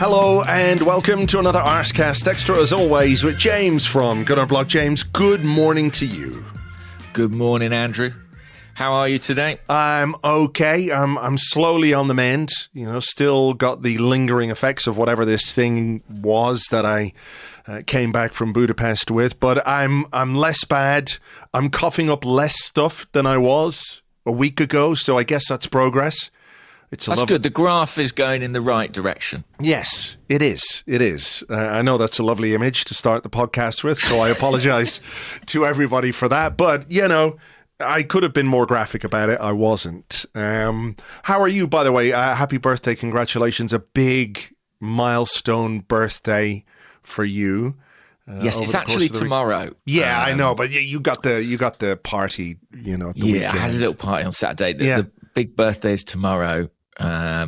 Hello and welcome to another Arsecast Extra, as always, with James from Arseblog. James, good morning to you. Good morning, Andrew. How are you today? I'm okay. I'm slowly on the mend. You know, still got the lingering effects of whatever this thing was that I came back from Budapest with, but I'm less bad. I'm coughing up less stuff than I was a week ago, so I guess that's progress. That's good. The graph is going in the right direction. Yes, it is. It is. I know that's a lovely image to start the podcast with, so I apologize to everybody for that. But, you know, I could have been more graphic about it. I wasn't. How are you, by the way? Happy birthday. Congratulations. A big milestone birthday for you. Yes, it's actually tomorrow. Yeah, I know, but you got the party, you know, at the weekend. I had a little party on Saturday. The big birthday is tomorrow. I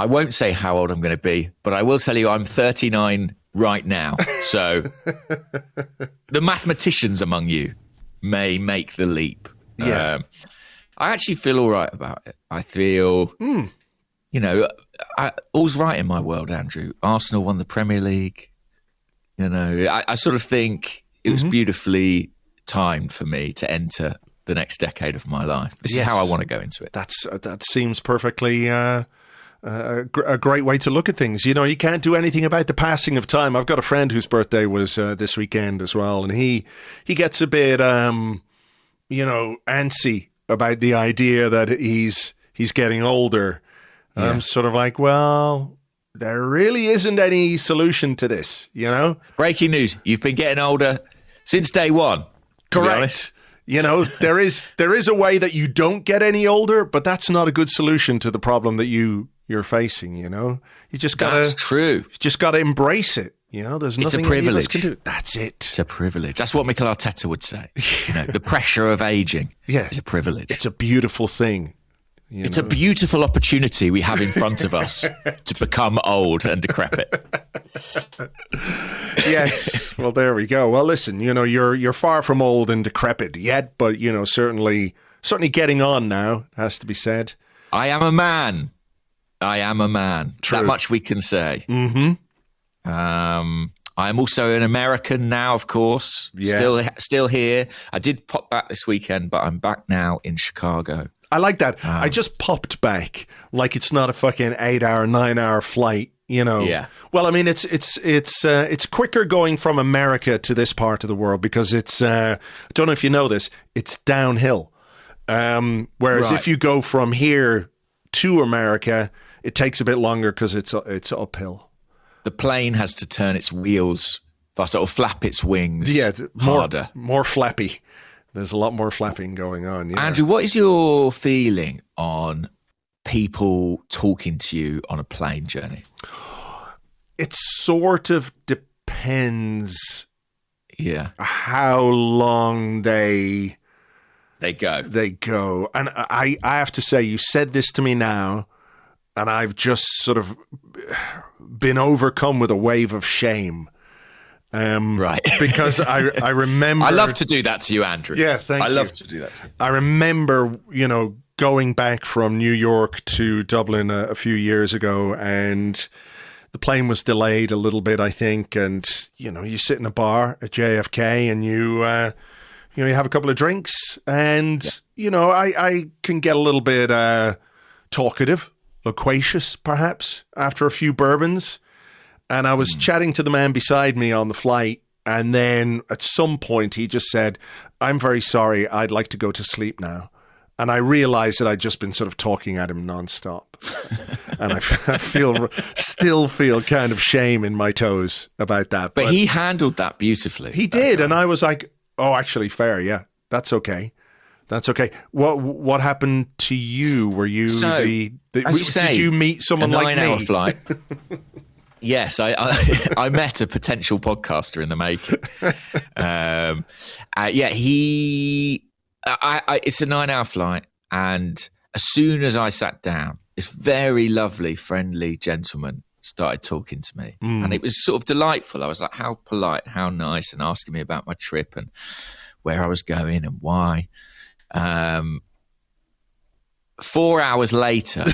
won't say how old I'm going to be, but I will tell you I'm 39 right now. So the mathematicians among you may make the leap. Yeah. I actually feel all right about it. I feel, you know, all's right in my world, Andrew. Arsenal won the Premier League. You know, I sort of think it was beautifully timed for me to enter the next decade of my life. This is how I want to go into it. That seems perfectly a great way to look at things. You know, you can't do anything about the passing of time. I've got a friend whose birthday was this weekend as well, and he gets a bit you know, antsy about the idea that he's getting older. Yeah. I'm sort of like, well, there really isn't any solution to this, you know? Breaking news. You've been getting older since day one. Correct. You know, there is a way that you don't get any older, but that's not a good solution to the problem that you're facing, you know? You just got to... That's true. You just got to embrace it, you know? There's nothing it's a privilege. Can do. That's it. It's a privilege. That's what Mikel Arteta would say. You know, the pressure of aging is a privilege. It's a beautiful thing. It's a beautiful opportunity we have in front of us to become old and decrepit. Yes. Well, there we go. Well, listen, you know, you're far from old and decrepit yet, but, you know, certainly getting on now, has to be said. I am a man. True. That much we can say. Mm-hmm. I am also an American now, of course. Yeah. Still here. I did pop back this weekend, but I'm back now in Chicago. I like that. I just popped back like it's not a fucking 8-hour, 9-hour flight, you know. Yeah. Well, I mean, it's quicker going from America to this part of the world because it's I don't know if you know this, it's downhill. Whereas if you go from here to America, it takes a bit longer because it's uphill. The plane has to turn its wheels faster or flap its wings harder. More flappy. There's a lot more flapping going on. Yeah. Andrew, what is your feeling on people talking to you on a plane journey? It sort of depends how long they go. And I have to say, you said this to me now, and I've just sort of been overcome with a wave of shame. Right. Because I remember... I love to do that to you, Andrew. Yeah, thank you. I love to do that to you. I remember, you know, going back from New York to Dublin a few years ago, and the plane was delayed a little bit, I think, and, you know, you sit in a bar at JFK and you have a couple of drinks, and, you know, I can get a little bit talkative, loquacious, perhaps, after a few bourbons. And I was chatting to the man beside me on the flight, and then at some point he just said, "I'm very sorry, I'd like to go to sleep now." And I realized that I'd just been sort of talking at him nonstop. And I still feel kind of shame in my toes about that. But he handled that beautifully. He did, and I was like, oh, actually, fair, yeah, that's okay. That's okay. What happened to you? Were you did you meet someone like me? 9-hour flight. Yes, I met a potential podcaster in the making. It's a 9-hour flight, and as soon as I sat down, this very lovely, friendly gentleman started talking to me, and it was sort of delightful. I was like, how polite, how nice, and asking me about my trip and where I was going and why. 4 hours later,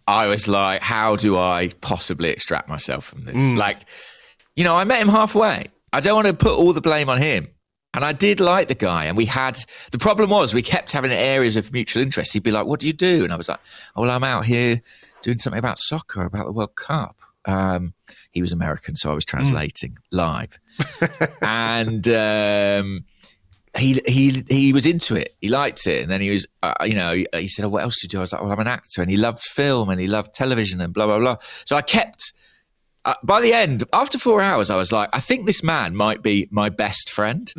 I was like, how do I possibly extract myself from this? Like, I met him halfway. I don't want to put all the blame on him. And I did like the guy. And the problem was we kept having areas of mutual interest. He'd be like, what do you do? And I was like, oh, well, I'm out here doing something about soccer, about the World Cup. He was American, so I was translating live. And he was into it. He liked it. And then he was, he said, oh, what else do you do? I was like, well, I'm an actor. And he loved film and he loved television and blah, blah, blah. So I kept... by the end, after 4 hours, I was like, I think this man might be my best friend.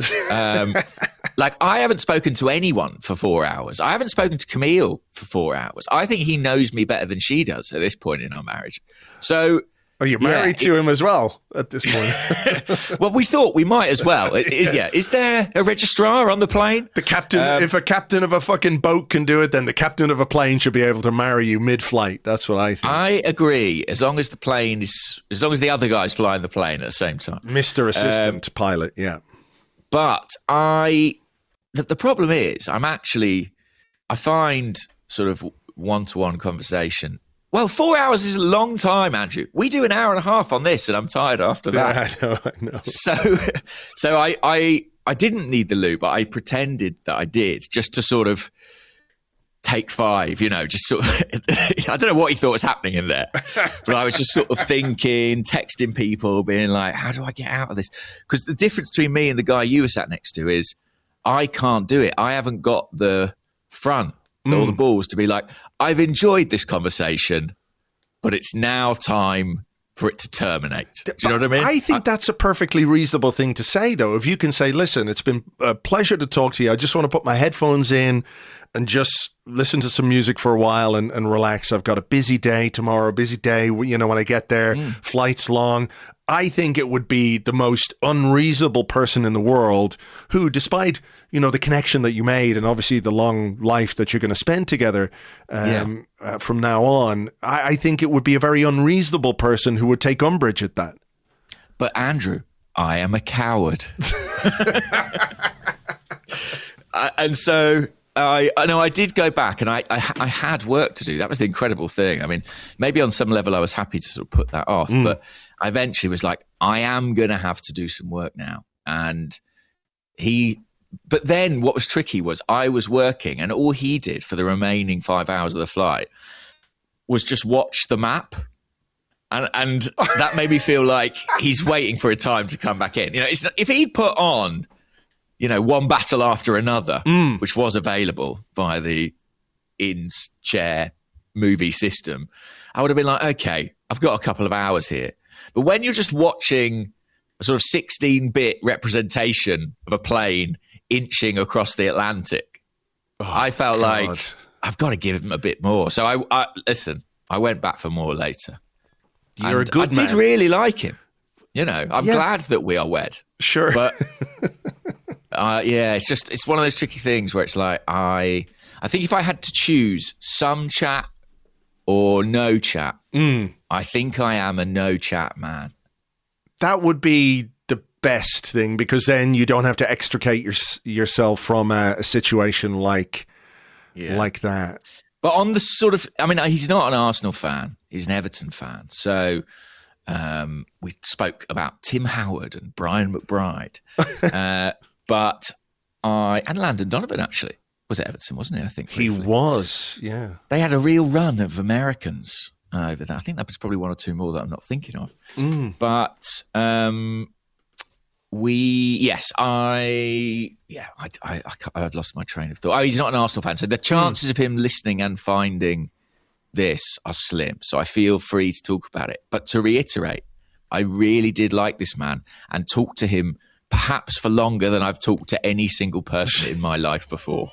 Like, I haven't spoken to anyone for 4 hours. I haven't spoken to Camille for 4 hours. I think he knows me better than she does at this point in our marriage. So... Oh, you're married to him as well at this point. Well, we thought we might as well. Is there a registrar on the plane? The captain, if a captain of a fucking boat can do it, then the captain of a plane should be able to marry you mid-flight. That's what I think. I agree. As long as the other guy's flying the plane at the same time. Mr. Assistant Pilot, yeah. But the problem is, I find sort of one-to-one conversation. Well, 4 hours is a long time, Andrew. We do an hour and a half on this, and I'm tired after that. Yeah, I know. So I didn't need the loo, but I pretended that I did, just to sort of take 5, just sort of, I don't know what he thought was happening in there, but I was just sort of thinking, texting people, being like, how do I get out of this? Because the difference between me and the guy you were sat next to is I can't do it. I haven't got the front. All the balls to be like, I've enjoyed this conversation, but it's now time for it to terminate. Do you know what I mean? I think that's a perfectly reasonable thing to say, though. If you can say, listen, it's been a pleasure to talk to you. I just want to put my headphones in and just listen to some music for a while and relax. I've got a busy day tomorrow, when I get there, flight's long. I think it would be the most unreasonable person in the world who, despite, the connection that you made and obviously the long life that you're going to spend together from now on, I think it would be a very unreasonable person who would take umbrage at that. But Andrew, I am a coward. And so I know I did go back and I had work to do. That was the incredible thing. I mean, maybe on some level I was happy to sort of put that off, but I eventually was like, I am going to have to do some work now. But then what was tricky was I was working and all he did for the remaining 5 hours of the flight was just watch the map. And that made me feel like he's waiting for a time to come back in. If he'd put on, one battle after another, which was available via the in-chair movie system, I would have been like, okay, I've got a couple of hours here. But when you're just watching a sort of 16-bit representation of a plane inching across the Atlantic, I felt like I've got to give him a bit more. So I went back for more later. You're a good man. I did really like him. I'm glad that we are wed. Sure. But it's one of those tricky things where it's like, I think if I had to choose some chat or no chat, I think I am a no chat man. That would be the best thing, because then you don't have to extricate yourself from a situation like that. But on the sort of, he's not an Arsenal fan. He's an Everton fan. So we spoke about Tim Howard and Brian McBride. And Landon Donovan, actually. Was it Everton, wasn't he? I think briefly. He was, yeah. They had a real run of Americans over there. I think that was probably one or two more that I'm not thinking of. But I've lost my train of thought. Oh, he's not an Arsenal fan. So the chances of him listening and finding this are slim. So I feel free to talk about it. But to reiterate, I really did like this man and talk to him perhaps for longer than I've talked to any single person in my life before.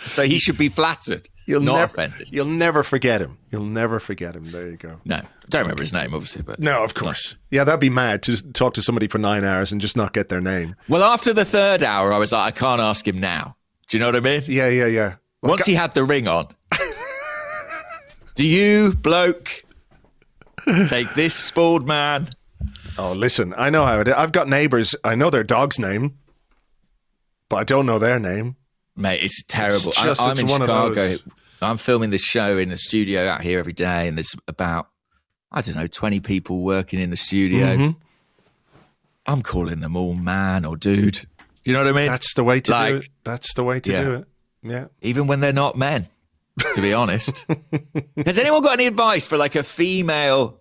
So he should be flattered, not offended. You'll never forget him. You'll never forget him. There you go. No, I don't remember his name, obviously. But no, of course. Yeah, that'd be mad to talk to somebody for 9 hours and just not get their name. Well, after the third hour, I was like, I can't ask him now. Do you know what I mean? Yeah. Once he had the ring on. Do you, bloke, take this spoiled man? Oh, listen, I know how it is. I've got neighbours. I know their dog's name, but I don't know their name. Mate, it's terrible. I'm in Chicago. I'm filming this show in the studio out here every day, and there's about, 20 people working in the studio. Mm-hmm. I'm calling them all man or dude. Do you know what I mean? That's the way to do it. That's the way to do it. Yeah. Even when they're not men, to be honest. Has anyone got any advice for like a female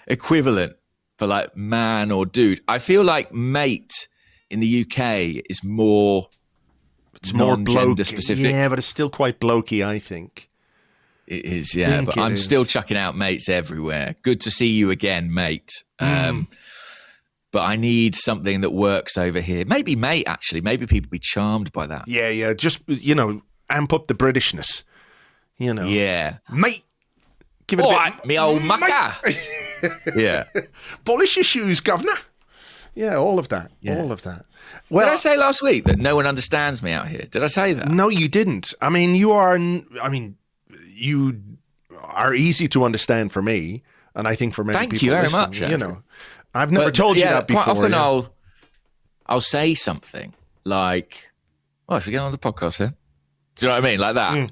equivalent for like man or dude? I feel like mate in the UK is more... It's more non-gender blokey. specific. Yeah, but it's still quite blokey, I think. It is, yeah. But I'm still chucking out mates everywhere. Good to see you again, mate. But I need something that works over here. Maybe mate, actually. Maybe people be charmed by that. Yeah. Just, amp up the Britishness. Yeah. Mate. Give it a bit. Me old mucker. Yeah. Polish your shoes, governor. Yeah, all of that. Yeah. All of that. Well, did I say last week that no one understands me out here? Did I say that? No, you didn't. I mean, you are easy to understand for me, and I think for many people. Thank you very listening, much. I've never told you that before. Quite often I'll say something like, "Oh, should we get on the podcast then?" Do you know what I mean? Like that.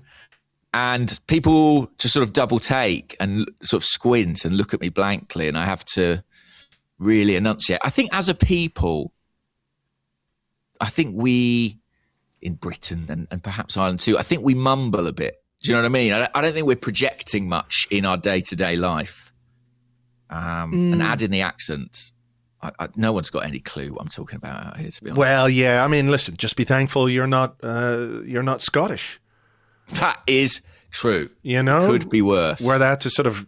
And people just sort of double take and sort of squint and look at me blankly, and I have to really enunciate. I think as a people, we in Britain and perhaps Ireland too, I think we mumble a bit. Do you know what I mean? I don't think we're projecting much in our day-to-day life. And add in the accent. No one's got any clue what I'm talking about out here, to be honest. Well, yeah. I mean, listen, just be thankful you're not Scottish. That is true. Could be worse. Where they had to sort of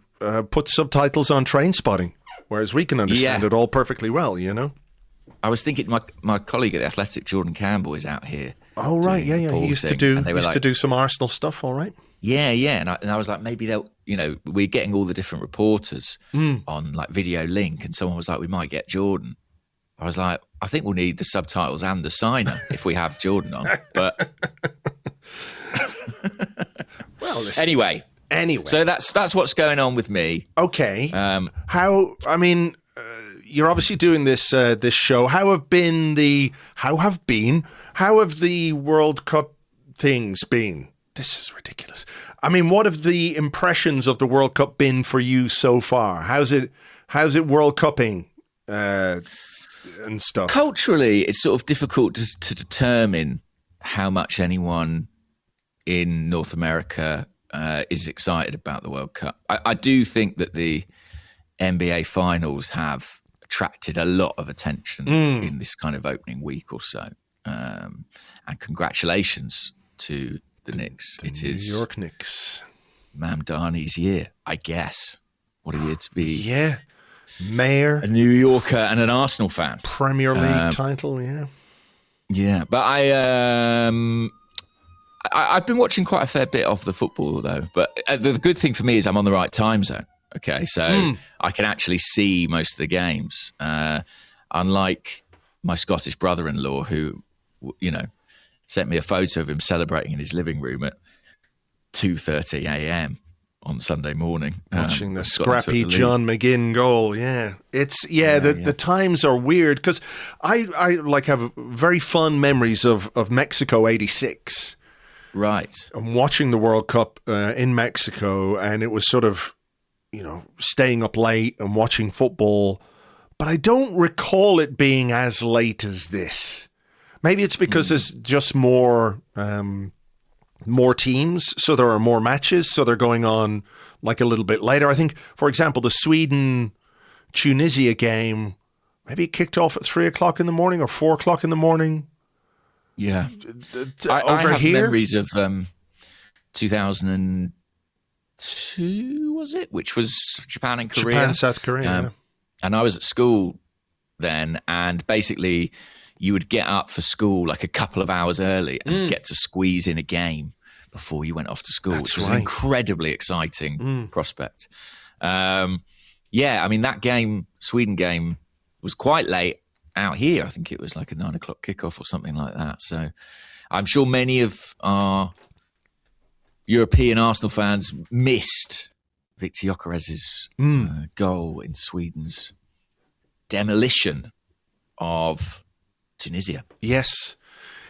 put subtitles on Train Spotting, whereas we can understand it all perfectly well, I was thinking my colleague at The Athletic, Jordan Campbell, is out here. Oh, right. Yeah. He used to do some Arsenal stuff, all right. Yeah. And I was like, maybe they'll, we're getting all the different reporters on like Video Link, and someone was like, we might get Jordan. I was like, I think we'll need the subtitles and the signer if we have Jordan on. But well, listen. Anyway, so that's what's going on with me. Okay. You're obviously doing this this show. How have the World Cup things been? This is ridiculous. I mean, what have the impressions of the World Cup been for you so far? How's it World Cupping and stuff? Culturally, it's sort of difficult to determine how much anyone in North America is excited about the World Cup. I do think that the NBA finals have attracted a lot of attention in this kind of opening week or so. And congratulations to the Knicks. It is New York Knicks. Mamdani's year, I guess. What a year to be. Yeah. Mayor. A New Yorker and an Arsenal fan. Premier League title, yeah. Yeah, but I've been watching quite a fair bit of the football, though. But the good thing for me is I'm on the right time zone. Okay, so I can actually see most of the games. Unlike my Scottish brother-in-law, who, sent me a photo of him celebrating in his living room at 2:30 a.m. on Sunday morning. Watching the scrappy John McGinn goal, yeah. The times are weird, because I have very fond memories of Mexico 86. Right. And watching the World Cup in Mexico, and it was sort of, staying up late and watching football. But I don't recall it being as late as this. Maybe it's because there's just more teams, so there are more matches, so they're going on like a little bit later. I think, for example, the Sweden-Tunisia game, maybe it kicked off at 3 o'clock in the morning or 4 o'clock in the morning. Yeah. I have here? memories of 2002, was it? Which was Japan and Korea. Japan, South Korea, yeah. And I was at school then, and basically you would get up for school like a couple of hours early and get to squeeze in a game before you went off to school, which was an incredibly exciting prospect. That Sweden game, was quite late out here. I think it was like a 9 o'clock kickoff or something like that. So I'm sure many of our European Arsenal fans missed Victor Gyökeres's goal in Sweden's demolition of Tunisia. Yes.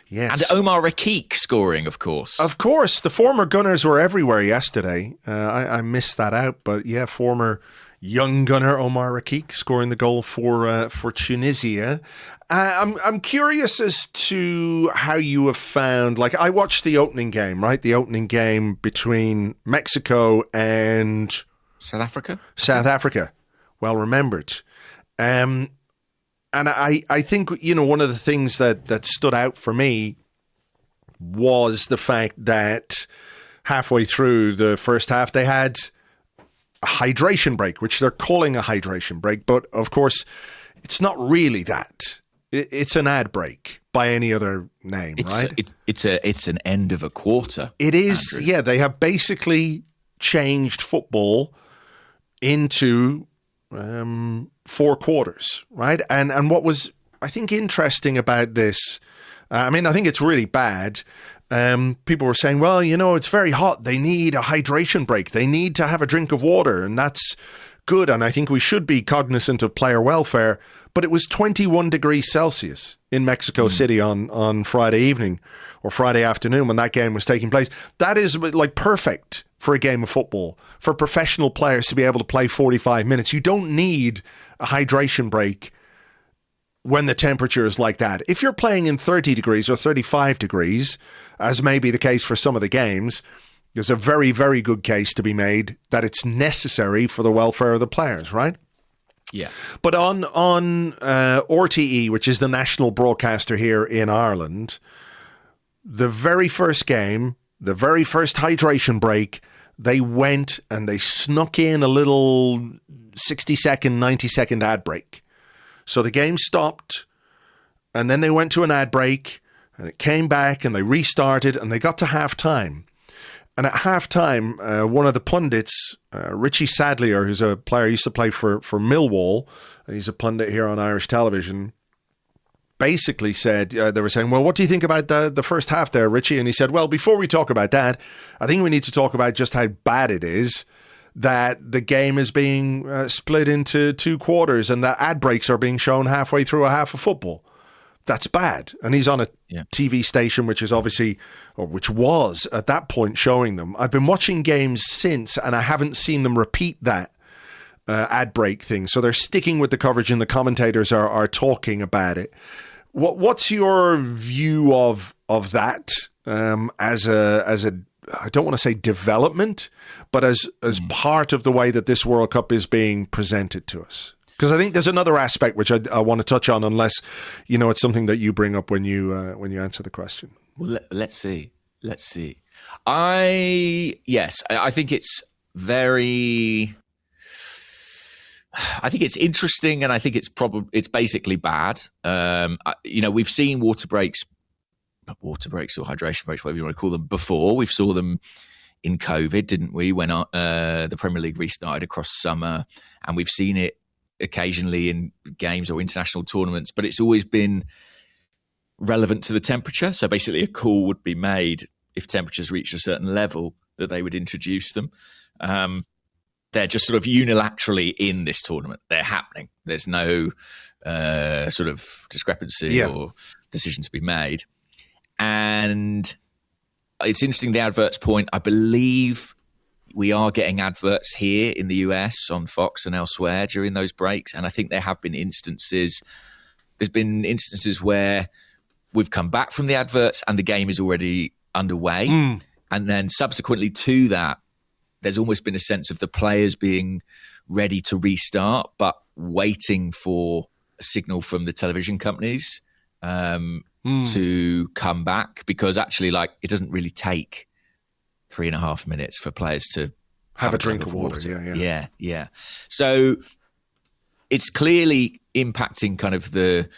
Yes. And Omar Rakik scoring, of course. Of course, the former Gunners were everywhere yesterday. I missed that out, but yeah, former young gunner Omar Rakik scoring the goal for Tunisia. I'm curious as to how you have found. Like, I watched the opening game, right? The opening game between Mexico and South Africa. South Africa, well remembered. And I think, one of the things that stood out for me was the fact that halfway through the first half, they had a hydration break, which they're calling a hydration break. But of course, it's not really that. It's an ad break by any other name, right? It's an end of a quarter. It is, Andrew. Yeah. They have basically changed football into 4 quarters, right? And what was, I think, interesting about this, I think it's really bad. People were saying, well, it's very hot. They need a hydration break. They need to have a drink of water, and that's good. And I think we should be cognizant of player welfare. But it was 21 degrees Celsius in Mexico City on Friday evening or Friday afternoon when that game was taking place. That is like perfect for a game of football, for professional players to be able to play 45 minutes. You don't need a hydration break when the temperature is like that. If you're playing in 30 degrees or 35 degrees, as may be the case for some of the games, there's a very, very good case to be made that it's necessary for the welfare of the players, right? Yeah. But on RTE, which is the national broadcaster here in Ireland, the very first game, the very first hydration break, they went and they snuck in a little 60-second, 90-second ad break. So the game stopped, and then they went to an ad break, and it came back, and they restarted, and they got to halftime. And at halftime, one of the pundits, Richie Sadlier, who's a player, used to play for Millwall, and he's a pundit here on Irish television, basically said, they were saying, well, what do you think about the first half there, Richie? And he said, well, before we talk about that, I think we need to talk about just how bad it is that the game is being split into 2 quarters and that ad breaks are being shown halfway through a half of football. That's bad. And he's on a TV station, which is obviously, or which was at that point showing them. I've been watching games since, and I haven't seen them repeat that ad break thing. So they're sticking with the coverage, and the commentators are talking about it. What's your view of that as a I don't want to say development, but as part of the way that this World Cup is being presented to us? Because I think there's another aspect which I want to touch on, unless it's something that you bring up when you answer the question. Well, let's see. I think it's very. I think it's interesting, and I think it's basically bad. We've seen water breaks or hydration breaks, whatever you want to call them, before. We saw them in COVID, didn't we? When the Premier League restarted across summer, and we've seen it occasionally in games or international tournaments, but it's always been relevant to the temperature. So basically a call would be made if temperatures reach a certain level that they would introduce them. They're just sort of unilaterally in this tournament. They're happening. There's no sort of discrepancy or decision to be made. And it's interesting, the adverts point. I believe we are getting adverts here in the US on Fox and elsewhere during those breaks. And I think there have been instances. There's been instances where we've come back from the adverts and the game is already underway. And then subsequently to that, there's almost been a sense of the players being ready to restart, but waiting for a signal from the television companies to come back, because actually, it doesn't really take 3.5 minutes for players to have a drink of water. Yeah. So it's clearly impacting kind of the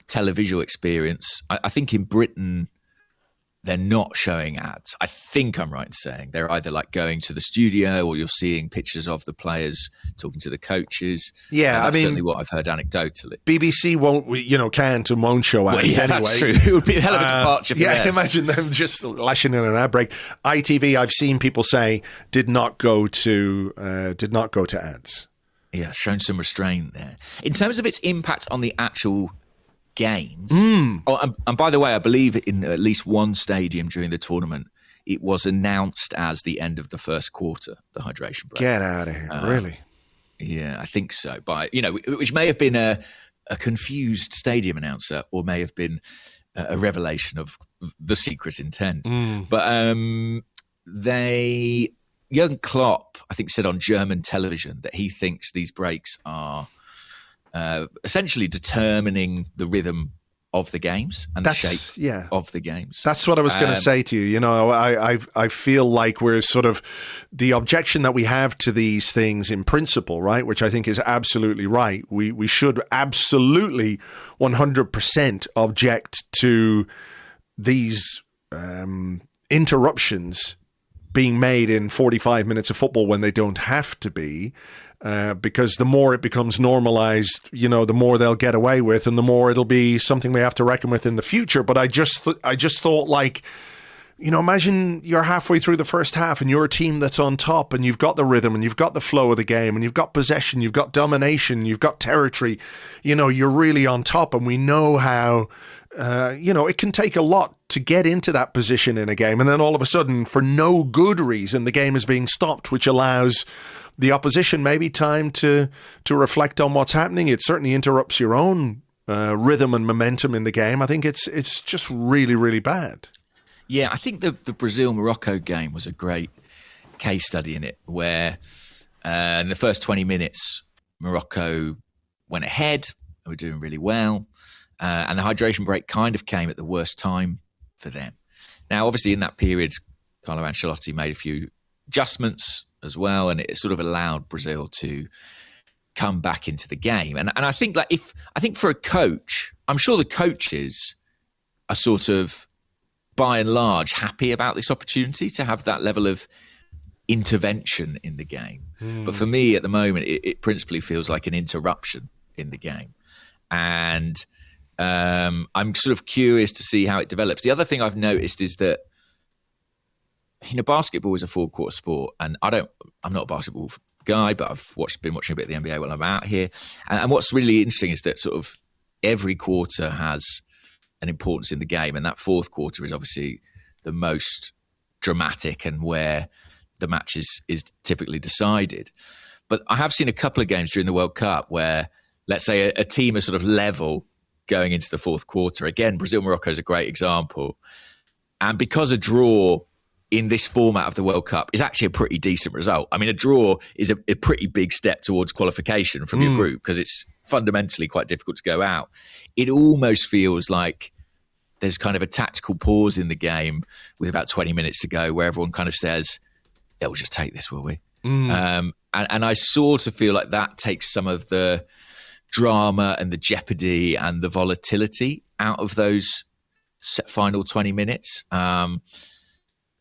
televisual experience. I think in Britain, they're not showing ads. I think I'm right in saying they're either going to the studio, or you're seeing pictures of the players talking to the coaches. Yeah, that's certainly what I've heard anecdotally. BBC can't and won't show ads anyway. That's true. It would be a hell of a departure for them. Imagine them just lashing in an ad break. ITV, I've seen people say, did not go to ads. Yeah, shown some restraint there. In terms of its impact on the actual games. Oh, and by the way, I believe in at least one stadium during the tournament, it was announced as the end of the first quarter, the hydration break. Get out of here, really? Yeah, I think so. But, which may have been a confused stadium announcer, or may have been a revelation of the secret intent. But Jurgen Klopp, I think, said on German television that he thinks these breaks are essentially determining the rhythm of the games and the shape of the games. That's what I was going to say to you. I feel like we're sort of the objection that we have to these things in principle, right? Which I think is absolutely right. We should absolutely 100% object to these interruptions being made in 45 minutes of football when they don't have to be. Because the more it becomes normalized, the more they'll get away with, and the more it'll be something we have to reckon with in the future. But I just thought, like, imagine you're halfway through the first half and you're a team that's on top, and you've got the rhythm, and you've got the flow of the game, and you've got possession, you've got domination, you've got territory. You're really on top, and we know how. It can take a lot to get into that position in a game, and then all of a sudden, for no good reason, the game is being stopped, which allows the opposition maybe time to reflect on what's happening. It certainly interrupts your own rhythm and momentum in the game. I think it's just really, really bad. Yeah, I think the Brazil-Morocco game was a great case study in it, where in the first 20 minutes, Morocco went ahead, they were doing really well, and the hydration break kind of came at the worst time for them. Now, obviously, in that period, Carlo Ancelotti made a few adjustments as well, and it sort of allowed Brazil to come back into the game. And I think for a coach, I'm sure the coaches are sort of by and large happy about this opportunity to have that level of intervention in the game. But for me at the moment, it principally feels like an interruption in the game. And I'm sort of curious to see how it develops. The other thing I've noticed is that basketball is a full-court sport, and I'm not a basketball guy, but I've been watching a bit of the NBA while I'm out here. And what's really interesting is that sort of every quarter has an importance in the game, and that fourth quarter is obviously the most dramatic and where the match is typically decided. But I have seen a couple of games during the World Cup where, let's say, a team is sort of level going into the fourth quarter. Again, Brazil-Morocco is a great example. And because a draw in this format of the World Cup is actually a pretty decent result. I mean, a draw is a pretty big step towards qualification from your group, because it's fundamentally quite difficult to go out. It almost feels like there's kind of a tactical pause in the game with about 20 minutes to go, where everyone kind of says, yeah, we'll just take this, will we? And I sort of feel like that takes some of the drama and the jeopardy and the volatility out of those final 20 minutes.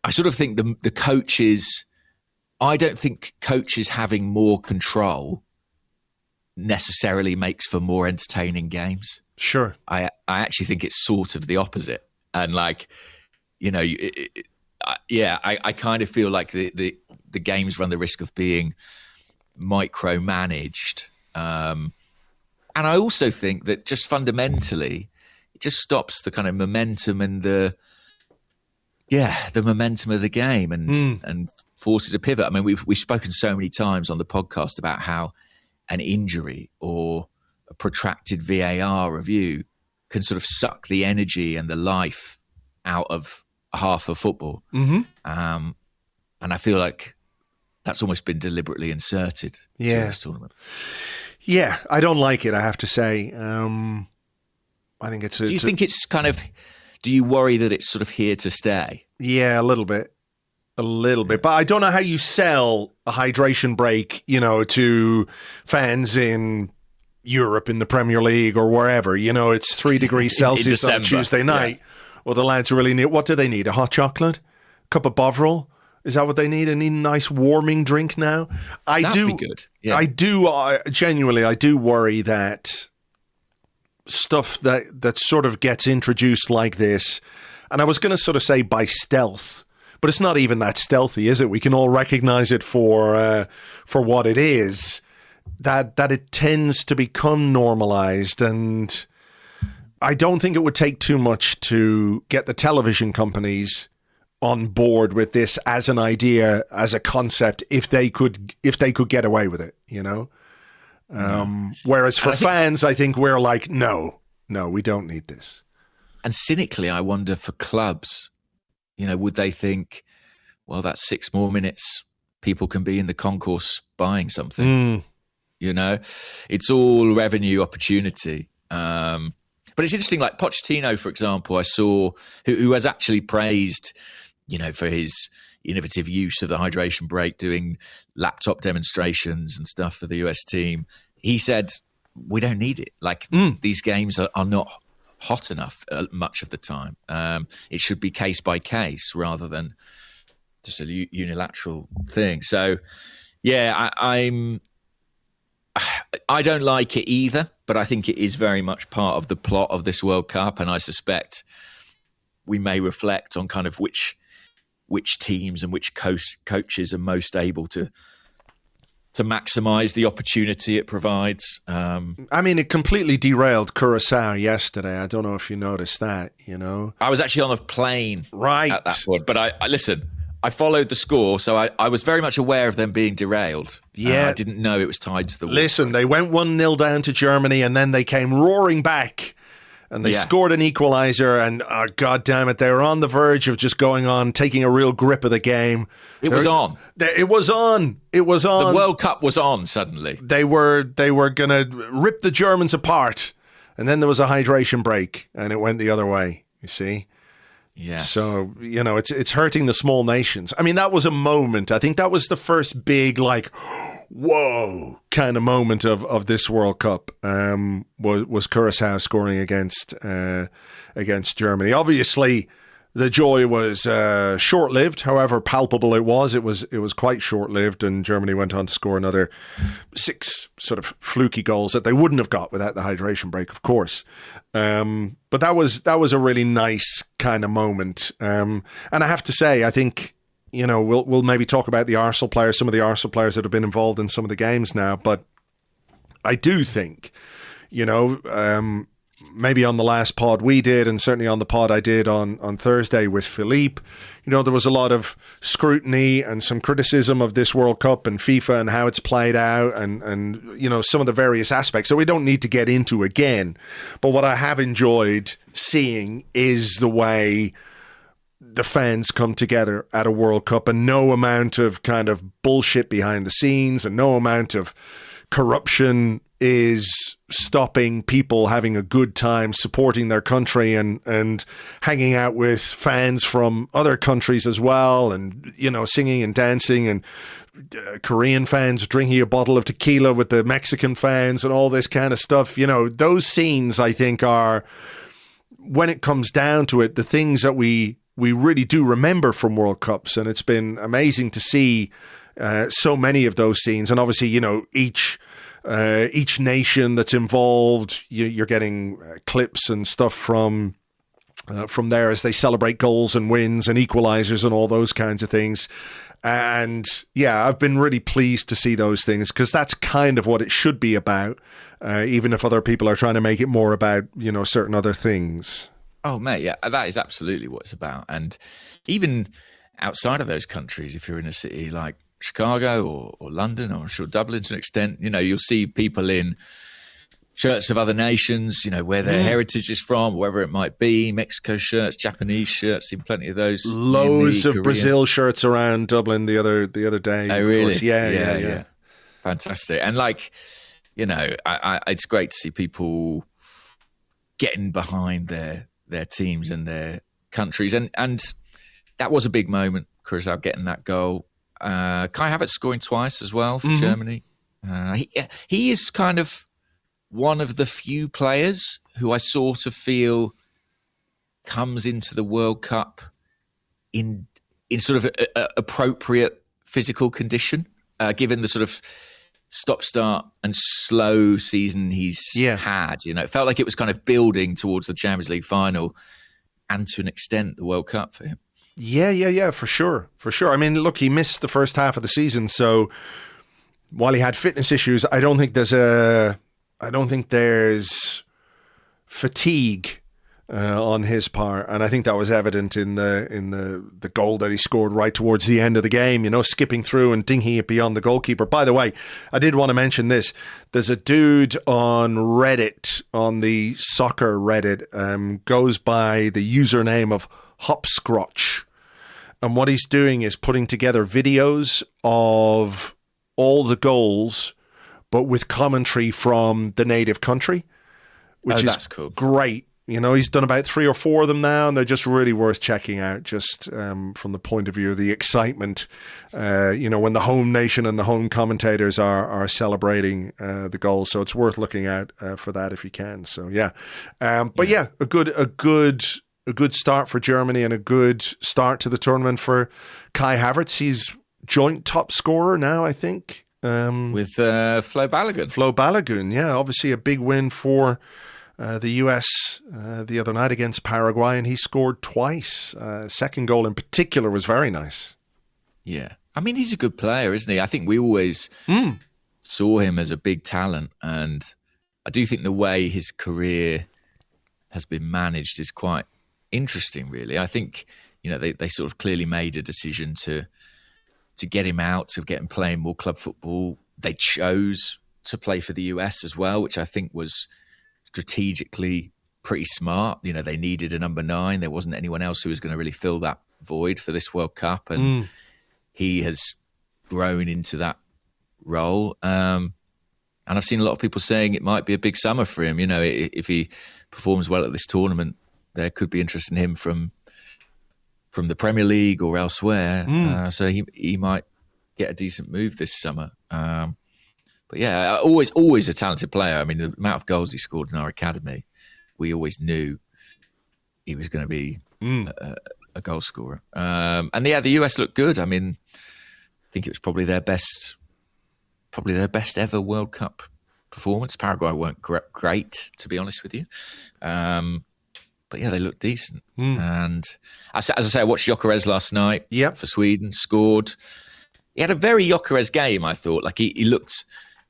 I sort of think the coaches, I don't think coaches having more control necessarily makes for more entertaining games. Sure. I actually think it's sort of the opposite. And like, I kind of feel like the games run the risk of being micromanaged. And I also think that just fundamentally, it just stops the kind of momentum and the momentum of the game and forces a pivot. I mean, we've spoken so many times on the podcast about how an injury or a protracted VAR review can sort of suck the energy and the life out of half of football. And I feel like that's almost been deliberately inserted in this tournament. Yeah, I don't like it, I have to say. I think it's... Do you think it's kind of... Do you worry that it's sort of here to stay? Yeah, a little bit. But I don't know how you sell a hydration break, to fans in Europe, in the Premier League or wherever. It's 3 degrees Celsius on Tuesday night. Yeah. Well, the lads really need... What do they need? A hot chocolate? A cup of Bovril? Is that what they need? They need a nice warming drink now? That'd be good. Yeah. I do, genuinely, I do worry that stuff that sort of gets introduced like this, and I was going to sort of say by stealth, but it's not even that stealthy, is it? We can all recognize it for what it is, that it tends to become normalized, and I don't think it would take too much to get the television companies on board with this as an idea, as a concept, if they could get away with it, you know. Whereas for fans, I think we're like, no, we don't need this. And cynically, I wonder for clubs, you know, would they think, well, that's 6 more minutes, people can be in the concourse buying something. You know, it's all revenue opportunity. But it's interesting, like Pochettino, for example, I saw, who has actually praised, you know, for his innovative use of the hydration break, doing laptop demonstrations and stuff for the US team. He said, we don't need it. Like these games are not hot enough much of the time. It should be case by case rather than just a unilateral thing. So, yeah, I don't like it either, but I think it is very much part of the plot of this World Cup, and I suspect we may reflect on kind of which teams and which coaches are most able to maximise the opportunity it provides. I mean, it completely derailed Curaçao yesterday. I don't know if you noticed that, you know. I was actually on a plane right at that point, but I listen, I followed the score, so I was very much aware of them being derailed. Yeah. I didn't know it was tied to the World Listen, Cup. They went 1-0 down to Germany, and then they came roaring back. And they scored an equaliser, and God damn it, they were on the verge of just going on, taking a real grip of the game. It was on. It was on. The World Cup was on suddenly. They were going to rip the Germans apart, and then there was a hydration break, and it went the other way, you see? Yes. So, you know, it's hurting the small nations. I mean, that was a moment. I think that was the first big, like, whoa kind of moment of this World Cup, was Curaçao scoring against Germany. Obviously, the joy was short-lived, however palpable it was. It was quite short-lived, and Germany went on to score another 6 sort of fluky goals that they wouldn't have got without the hydration break, of course. But that was a really nice kind of moment. And I have to say, I think, you know, we'll maybe talk about the Arsenal players, some of the Arsenal players that have been involved in some of the games now, but I do think, you know, maybe on the last pod we did, and certainly on the pod I did on Thursday with Philippe, you know, there was a lot of scrutiny and some criticism of this World Cup and FIFA and how it's played out and you know, some of the various aspects. So we don't need to get into again. But what I have enjoyed seeing is the way the fans come together at a World Cup, and no amount of kind of bullshit behind the scenes and no amount of corruption is stopping people having a good time supporting their country and hanging out with fans from other countries as well, and, you know, singing and dancing, and Korean fans drinking a bottle of tequila with the Mexican fans and all this kind of stuff. You know, those scenes, I think, are, when it comes down to it, the things that we really do remember from World Cups. And it's been amazing to see so many of those scenes. And obviously, you know, each nation that's involved, you're getting clips and stuff from there as they celebrate goals and wins and equalizers and all those kinds of things. And yeah, I've been really pleased to see those things, because that's kind of what it should be about, even if other people are trying to make it more about, you know, certain other things. Oh, mate, yeah, that is absolutely what it's about. And even outside of those countries, if you're in a city like Chicago or London, or I'm sure Dublin to an extent, you know, you'll see people in shirts of other nations, you know, where their heritage is from, wherever it might be, Mexico shirts, Japanese shirts, seen plenty of those. Loads of Brazil shirts around Dublin the other day. Oh, really? Yeah. Fantastic. And like, you know, it's great to see people getting behind their teams and their countries. And that was a big moment, Curaçao getting that goal. Kai Havertz scoring twice as well for Germany. He is kind of one of the few players who I sort of feel comes into the World Cup in sort of a appropriate physical condition, given the sort of stop-start and slow season he's had. You know, it felt like it was kind of building towards the Champions League final and, to an extent, the World Cup for him. Yeah, for sure. I mean, look, he missed the first half of the season, so while he had fitness issues, I don't think there's fatigue on his part, and I think that was evident in the goal that he scored right towards the end of the game. Skipping through and dinking it beyond the goalkeeper. By the way, I did want to mention this. There's a dude on Reddit, on the soccer Reddit, goes by the username of Hopscotch, and what he's doing is putting together videos of all the goals, but with commentary from the native country, which is cool. Great. He's done about 3 or 4 of them now, and they're just really worth checking out, just from the point of view of the excitement, when the home nation and the home commentators are celebrating the goal. So it's worth looking out for that if you can. So, yeah. A good start for Germany and a good start to the tournament for Kai Havertz. He's joint top scorer now, I think. With Flo Balogun. Flo Balogun, yeah. Obviously a big win for the US the other night against Paraguay, and he scored twice. Second goal in particular was very nice. Yeah. I mean, he's a good player, isn't he? I think we always saw him as a big talent, and I do think the way his career has been managed is quite interesting, really. I think, they sort of clearly made a decision to get him out, to get him playing more club football. They chose to play for the US as well, which I think was strategically pretty smart. They needed a number 9. There wasn't anyone else who was going to really fill that void for this World Cup, and he has grown into that role. And I've seen a lot of people saying it might be a big summer for him. If he performs well at this tournament, there could be interest in him from the Premier League or elsewhere. So he might get a decent move this summer. But yeah, always a talented player. I mean, the amount of goals he scored in our academy, we always knew he was going to be a goal scorer. And yeah, the US looked good. I mean, I think it was probably their best ever World Cup performance. Paraguay weren't great, to be honest with you. But yeah, they looked decent. And as I say, I watched Gyökeres last night for Sweden, scored. He had a very Gyökeres game, I thought. Like he looked,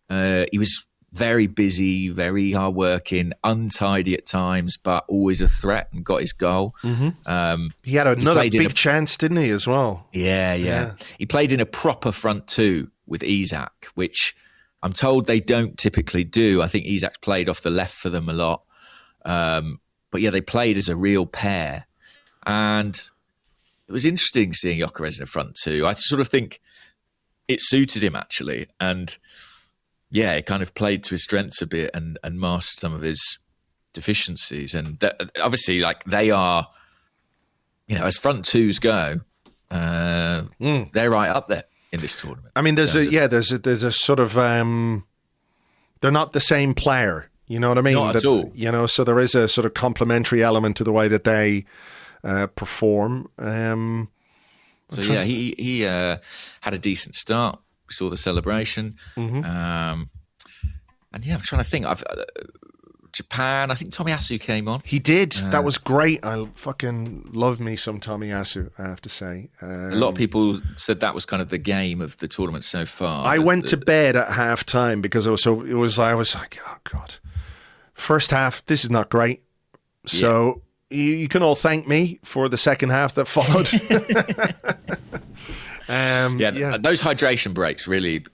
he was very busy, very hardworking, untidy at times, but always a threat, and got his goal. He had another big chance, didn't he, as well? Yeah. He played in a proper front 2 with Isak, which I'm told they don't typically do. I think Isak's played off the left for them a lot. But yeah, they played as a real pair. And it was interesting seeing Gyökeres in the front 2. I sort of think it suited him, actually. And yeah, it kind of played to his strengths a bit and masked some of his deficiencies. And obviously, like, they are, as front 2s go, they're right up there in this tournament. I mean, there's a sort of, they're not the same player. You know what I mean? Not at all. So there is a sort of complementary element to the way that they perform. He had a decent start. We saw the celebration. And yeah, I'm trying to think. Japan, I think Tomiyasu came on. He did. That was great. I fucking love me some Tomiyasu, I have to say. A lot of people said that was kind of the game of the tournament so far. I went to bed at half time because I was like, oh God. First half, this is not great. So you can all thank me for the second half that followed. Those hydration breaks really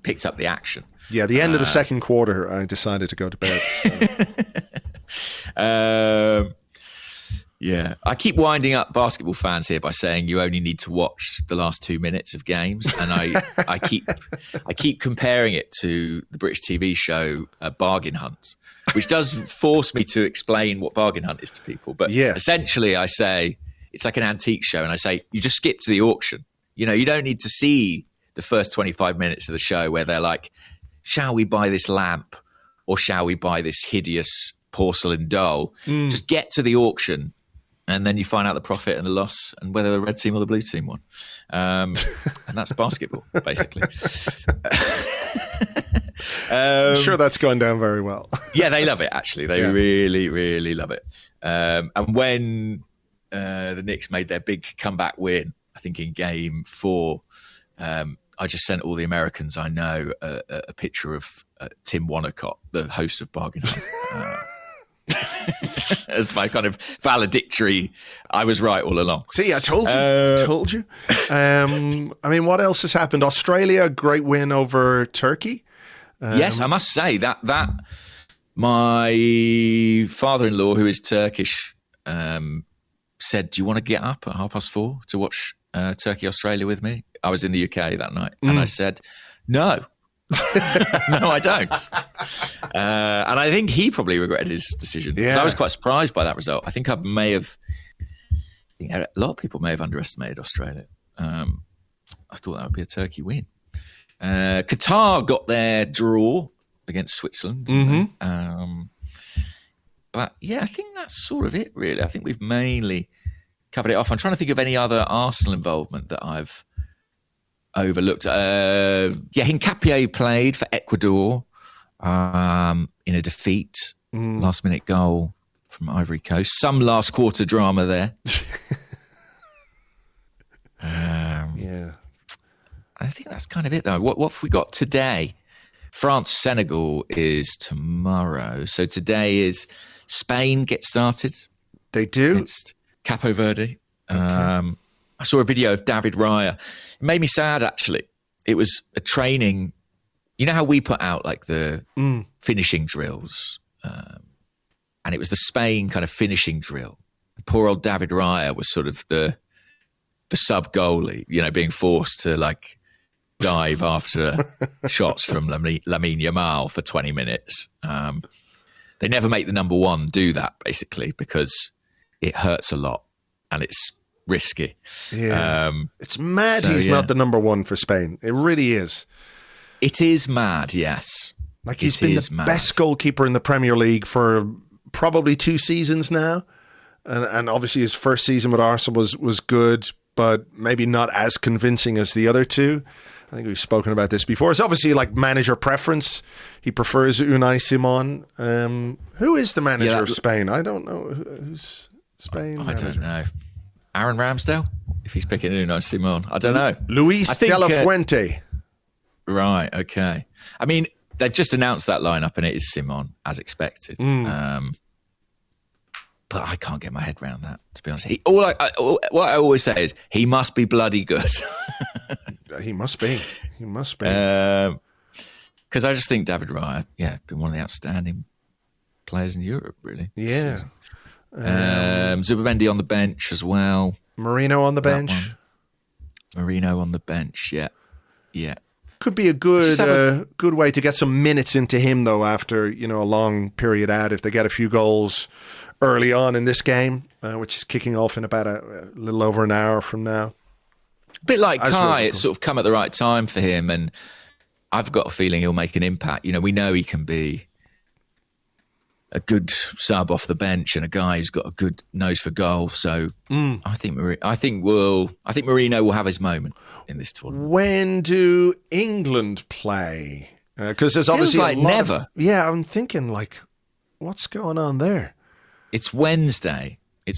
picked up the action. Yeah, the end of the second quarter, I decided to go to bed. So. I keep winding up basketball fans here by saying you only need to watch the last 2 minutes of games, and I keep comparing it to the British TV show Bargain Hunt, which does force me to explain what Bargain Hunt is to people. But essentially, I say it's like an antique show, and I say you just skip to the auction. You don't need to see the first 25 minutes of the show where they're like, shall we buy this lamp or shall we buy this hideous porcelain doll? Just get to the auction, and then you find out the profit and the loss and whether the red team or the blue team won. And that's basketball, basically. I'm sure that's going down very well. Yeah, they love it, actually. They really, really love it. And when the Knicks made their big comeback win, I think in game 4, I just sent all the Americans I know a picture of Tim Wanacott, the host of Bargain Hunt. as my kind of valedictory. I was right all along. See, I told you. I mean, what else has happened? Australia, great win over Turkey. Yes, I must say that my father-in-law, who is Turkish, said, "Do you want to get up at 4:30 to watch Turkey-Australia with me?" I was in the UK that night, and I said, "No." No, I don't. And I think he probably regretted his decision. I was quite surprised by that result. I think a lot of people may have underestimated Australia. I thought that would be a Turkey win. Qatar got their draw against Switzerland. But yeah, I think that's sort of it, really. I think we've mainly covered it off. I'm trying to think of any other Arsenal involvement that I've overlooked. Hincapié played for Ecuador in a defeat, last minute goal from Ivory Coast. Some last quarter drama there. I think that's kind of it, though. What have we got today? France-Senegal is tomorrow. So today is Spain get started. They do? Against Capo Verde. Okay. I saw a video of David Raya. It made me sad, actually. It was a training. You know how we put out like the finishing drills? And it was the Spain kind of finishing drill. Poor old David Raya was sort of the sub goalie, being forced to like dive after shots from Lamine Yamal for 20 minutes. They never make the number one do that, basically, because it hurts a lot and it's risky. It's mad he's not the number one for Spain. It really is. It is mad, yes. Like he's been the best goalkeeper in the Premier League for probably 2 seasons now. And obviously his first season with Arsenal was good, but maybe not as convincing as the other two. I think we've spoken about this before. It's obviously like manager preference. He prefers Unai Simon. Who is the manager of Spain? I don't know. Who's Spain manager? I don't know. Aaron Ramsdale? If he's picking Unai Simon. I don't know. Luis de la Fuente. Right, okay. I mean, they've just announced that lineup and it is Simon, as expected. But I can't get my head around that, to be honest. What I always say is, he must be bloody good. He must be. Because I just think David Raya, been one of the outstanding players in Europe, really. Yeah. Zubimendi on the bench as well. Marino on the bench. Marino on the bench, yeah. Could be a good way to get some minutes into him, though, after a long period out. If they get a few goals early on in this game, which is kicking off in about a little over an hour from now. A bit like Kai, it's sort of come at the right time for him, and I've got a feeling he'll make an impact. We know he can be a good sub off the bench and a guy who's got a good nose for goal. So I think Marino will have his moment in this tournament. When do England play? Because there's obviously like never. I'm thinking like, what's going on there? It's Wednesday. And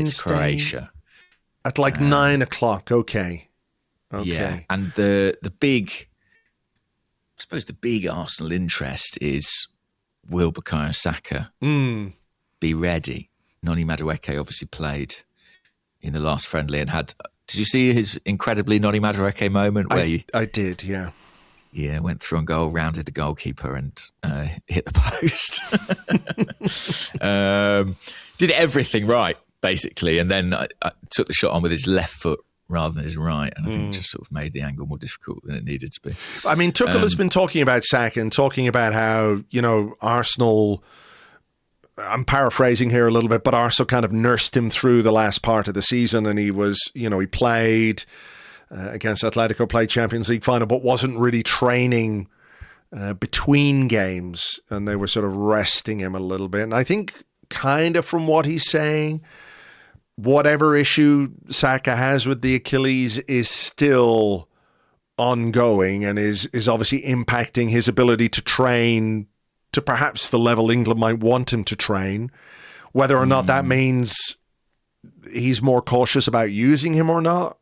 it's Croatia. At like 9 o'clock. Okay. Yeah. And the big Arsenal interest is, will Bukayo Saka be ready? Noni Madueke obviously played in the last friendly and had. Did you see his incredibly Noni Madueke moment where I did, yeah. Yeah, went through on goal, rounded the goalkeeper and hit the post. Did everything right, basically, and then I took the shot on with his left foot rather than his right, and I think just sort of made the angle more difficult than it needed to be. I mean, Tuchel has been talking about Saka and talking about how, Arsenal, I'm paraphrasing here a little bit, but Arsenal kind of nursed him through the last part of the season, and he was, he played against Atletico, played Champions League final, but wasn't really training between games, and they were sort of resting him a little bit. And I think kind of from what he's saying, whatever issue Saka has with the Achilles is still ongoing and is obviously impacting his ability to train to perhaps the level England might want him to train. Whether or not that means he's more cautious about using him or not,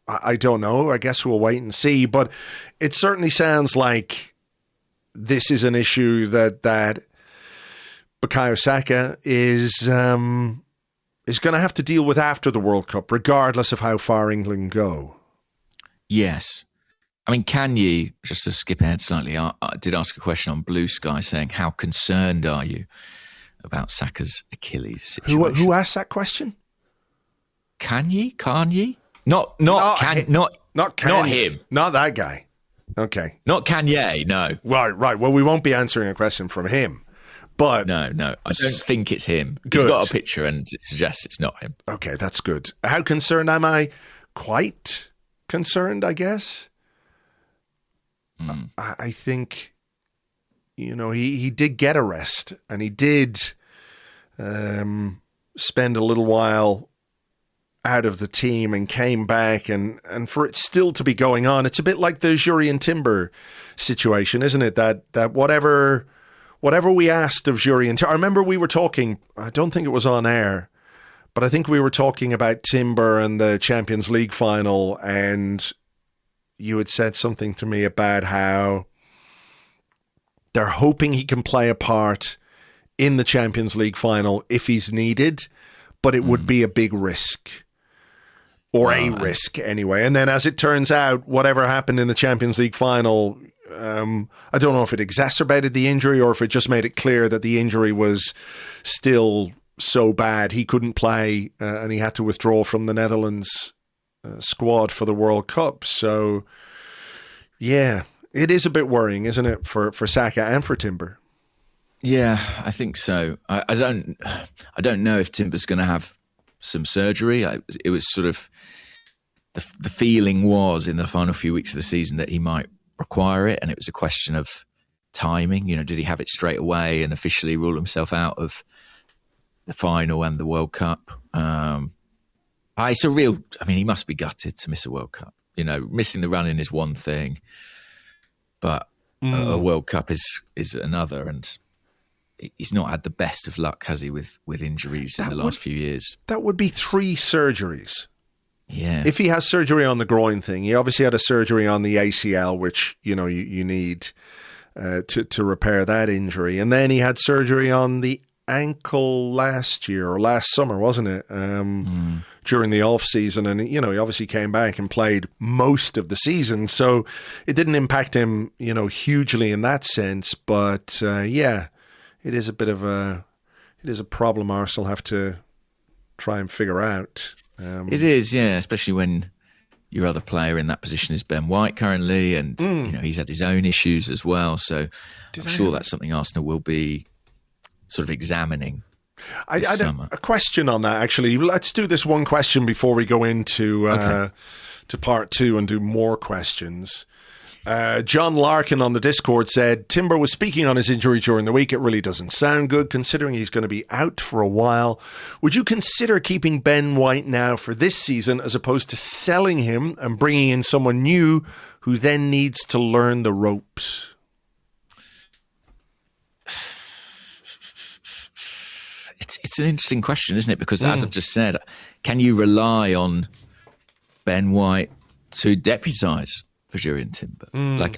I don't know. I guess we'll wait and see. But it certainly sounds like this is an issue that Bukayo Saka is going to have to deal with after the World Cup, regardless of how far England go. Yes. I mean, can you, just to skip ahead slightly, I did ask a question on Blue Sky saying, how concerned are you about Saka's Achilles situation? Who asked that question? Can you? Not him. Not that guy. Okay. Not Kanye, no. Right. Well, we won't be answering a question from him. But No. I don't think it's him. Good. He's got a picture and it suggests it's not him. Okay, that's good. How concerned am I? Quite concerned, I guess. I think, he did get a rest, and he did spend a little while out of the team and came back, and for it still to be going on, it's a bit like the Jurrien Timber situation, isn't it? That whatever we asked of Jurrien, I remember we were talking, I don't think it was on air, but I think we were talking about Timber and the Champions League final, and you had said something to me about how they're hoping he can play a part in the Champions League final if he's needed, but it would be a big risk. Or a risk, anyway. And then as it turns out, whatever happened in the Champions League final, I don't know if it exacerbated the injury or if it just made it clear that the injury was still so bad he couldn't play and he had to withdraw from the Netherlands squad for the World Cup. So, yeah, it is a bit worrying, isn't it, for Saka and for Timber? Yeah, I think so. I don't know if Timber's going to have some surgery. It was sort of the feeling was in the final few weeks of the season that he might require it, and it was a question of timing. Did he have it straight away and officially rule himself out of the final and the World Cup? He must be gutted to miss a World Cup. Missing the running is one thing, but a World Cup is another. And he's not had the best of luck, has he, with injuries in the last few years? That would be 3 surgeries. Yeah. If he has surgery on the groin thing, he obviously had a surgery on the ACL, which, you need to repair that injury. And then he had surgery on the ankle last year or last summer, wasn't it? During the off season, and he obviously came back and played most of the season, so it didn't impact him, hugely in that sense. But it is a bit of a problem Arsenal have to try and figure out. It is, yeah, especially when your other player in that position is Ben White currently, and he's had his own issues as well. So I'm sure that's something Arsenal will be sort of examining. I had a question on that, actually. Let's do this one question before we go into to part 2 and do more questions. John Larkin on the Discord said, Timber was speaking on his injury during the week. It really doesn't sound good considering he's going to be out for a while. Would you consider keeping Ben White now for this season as opposed to selling him and bringing in someone new who then needs to learn the ropes? It's an interesting question, isn't it? Because as I've just said, can you rely on Ben White to deputise for Jurrien Timber? Like,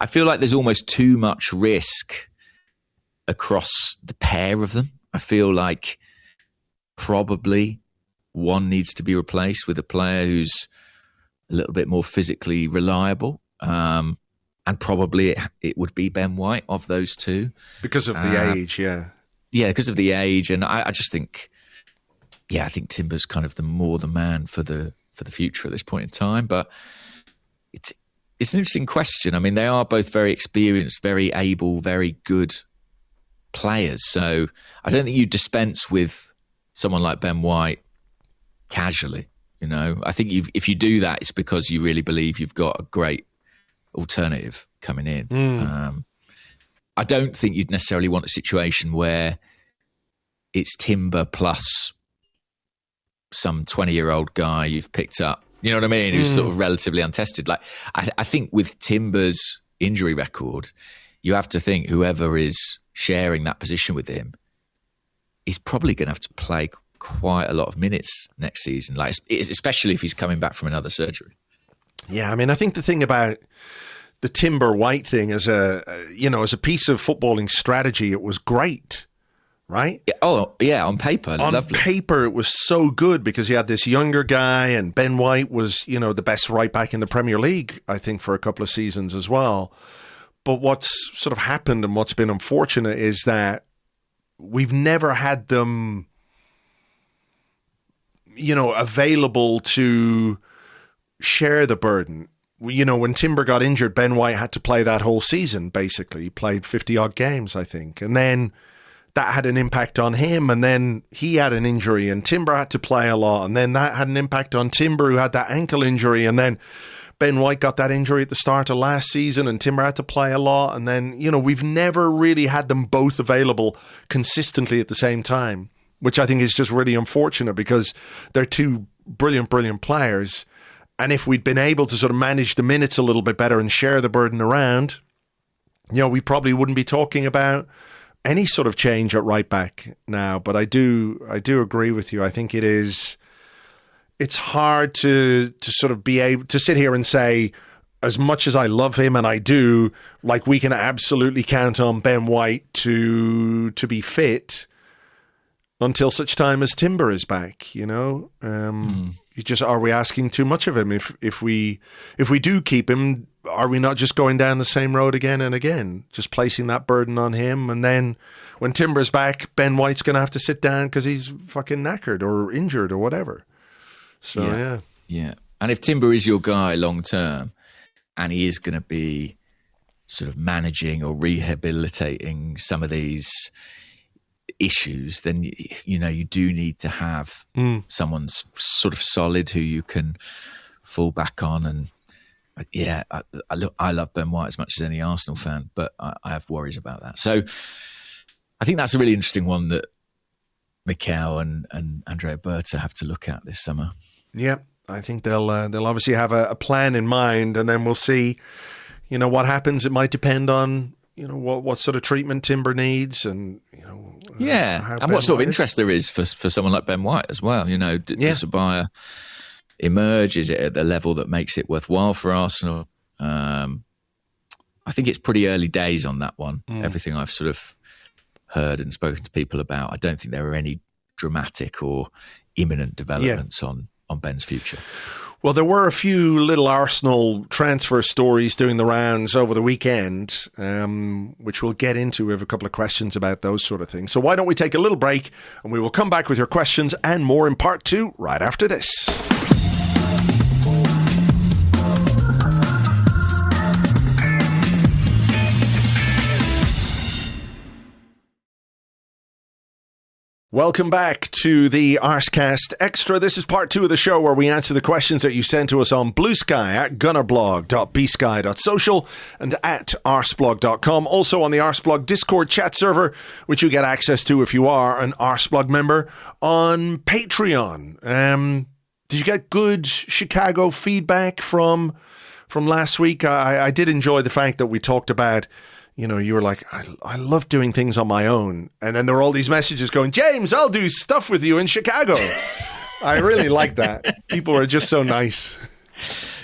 I feel like there's almost too much risk across the pair of them. I feel like probably one needs to be replaced with a player who's a little bit more physically reliable. And probably it would be Ben White of those two. Because of the age, yeah. Yeah, because of the age. And I just think, I think Timber's kind of the man for the future at this point in time. But it's an interesting question. I mean, they are both very experienced, very able, very good players. So I don't think you dispense with someone like Ben White casually. I think if you do that, it's because you really believe you've got a great alternative coming in. I don't think you'd necessarily want a situation where it's Timber plus some 20-year-old guy you've picked up, you know what I mean, who's sort of relatively untested. Like, I think with Timber's injury record, you have to think whoever is sharing that position with him is probably going to have to play quite a lot of minutes next season, like especially if he's coming back from another surgery. Yeah, I mean, I think the thing about the Timber White thing as a piece of footballing strategy, it was great right? Yeah. Oh, yeah, on paper, on lovely. paper, it was so good because you had this younger guy, and Ben White was, the best right back in the Premier League, I think, for a couple of seasons as well. But what's sort of happened and what's been unfortunate is that we've never had them, available to share the burden. When Timber got injured, Ben White had to play that whole season, basically. He played 50-odd games, I think. And then that had an impact on him, and then he had an injury, and Timber had to play a lot, and then that had an impact on Timber, who had that ankle injury, and then Ben White got that injury at the start of last season, and Timber had to play a lot, and then, we've never really had them both available consistently at the same time, which I think is just really unfortunate because they're two brilliant, brilliant players. And if we'd been able to sort of manage the minutes a little bit better and share the burden around, we probably wouldn't be talking about any sort of change at right back now. But I do agree with you. I think it's hard to sort of be able to sit here and say, as much as I love him, and I do, like, we can absolutely count on Ben White to be fit until such time as Timber is back, You just, are we asking too much of him? If we do keep him, are we not just going down the same road again and again, just placing that burden on him? And then when Timber's back, Ben White's going to have to sit down because he's fucking knackered or injured or whatever. So, yeah. And if Timber is your guy long term, and he is going to be sort of managing or rehabilitating some of these issues, then you do need to have someone sort of solid who you can fall back on. And I love Ben White as much as any Arsenal fan, but I have worries about that. So I think that's a really interesting one that Mikel and Andrea Berta have to look at this summer. Yeah, I think they'll obviously have a plan in mind, and then we'll see what happens. It might depend on what sort of treatment Timber needs, and and what sort of interest there is for someone like Ben White as well. Does Sabaya emerge? Is it at the level that makes it worthwhile for Arsenal? I think it's pretty early days on that one. Everything I've sort of heard and spoken to people about, I don't think there are any dramatic or imminent developments on Ben's future. Well, there were a few little Arsenal transfer stories doing the rounds over the weekend, which we'll get into. We have a couple of questions about those sort of things. So why don't we take a little break, and we will come back with your questions and more in part 2 right after this. Welcome back to the Arsecast Extra. This is part 2 of the show where we answer the questions that you send to us on Blue Sky at gunnerblog.bsky.social and at arseblog.com. Also on the Arseblog Discord chat server, which you get access to if you are an Arseblog member on Patreon. Did you get good Chicago feedback from last week? I did enjoy the fact that we talked about, you were like, I love doing things on my own. And then there were all these messages going, James, I'll do stuff with you in Chicago. I really like that. People are just so nice.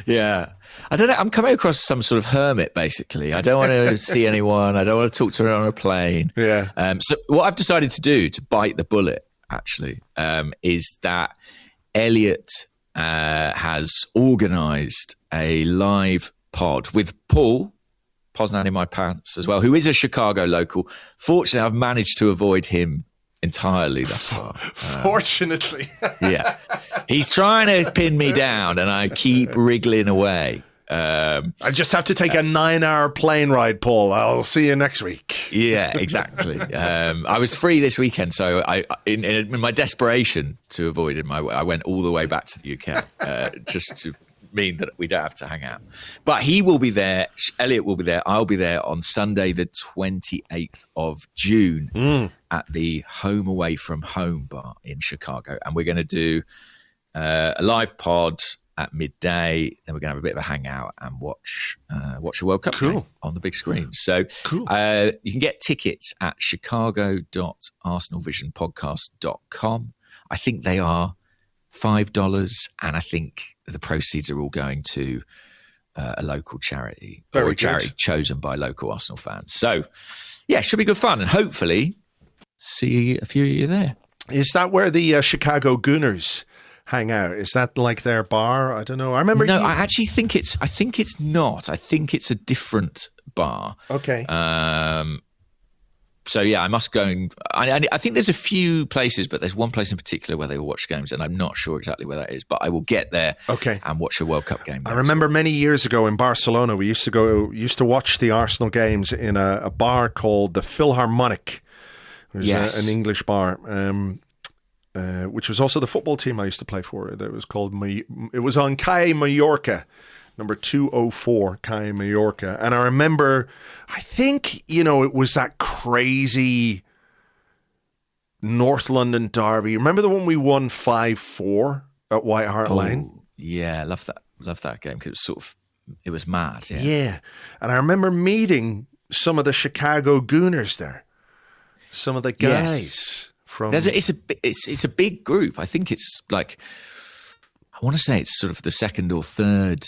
Yeah. I don't know. I'm coming across some sort of hermit, basically. I don't want to see anyone. I don't want to talk to anyone on a plane. Yeah. So what I've decided to do, to bite the bullet, actually, is that Elliot has organised a live pod with Paul Poznan in my pants as well, who is a Chicago local. Fortunately, I've managed to avoid him entirely thus far. Fortunately. Yeah. He's trying to pin me down and I keep wriggling away. I just have to take a 9-hour plane ride, Paul. I'll see you next week. Yeah, exactly. I was free this weekend, so in my desperation to avoid him, I went all the way back to the UK just to mean that we don't have to hang out. But he will be there. Elliot will be there. I'll be there on Sunday, the 28th of June at the Home Away from Home bar in Chicago. And we're going to do a live pod at midday. Then we're going to have a bit of a hangout and watch a World Cup game on the big screen. So you can get tickets at chicago.arsenalvisionpodcast.com. I think they are $5, and I think the proceeds are all going to a local charity or a charity chosen by local Arsenal fans. So, yeah, it should be good fun, and hopefully see a few of you there. Is that where the Chicago Gooners hang out? Is that like their bar? I don't know. I remember. No, I actually think it's. I think it's not. I think it's a different bar. Okay. So yeah, I must go. I think there's a few places, but there's one place in particular where they will watch games, and I'm not sure exactly where that is. But I will get there. Okay. And watch a World Cup game. I remember many years ago in Barcelona, we used to watch the Arsenal games in a bar called the Philharmonic. It was an English bar. Which was also the football team I used to play for. It was called. It was on Calle Mallorca, number 204, Calle Mallorca. And I remember, I think it was that crazy North London derby. Remember the one we won 5-4 at White Hart Lane? Yeah, love that game because it was mad. Yeah. Yeah, and I remember meeting some of the Chicago Gooners there, some of the guys. Yes. It's a big group. I think it's like, I want to say it's sort of the second or third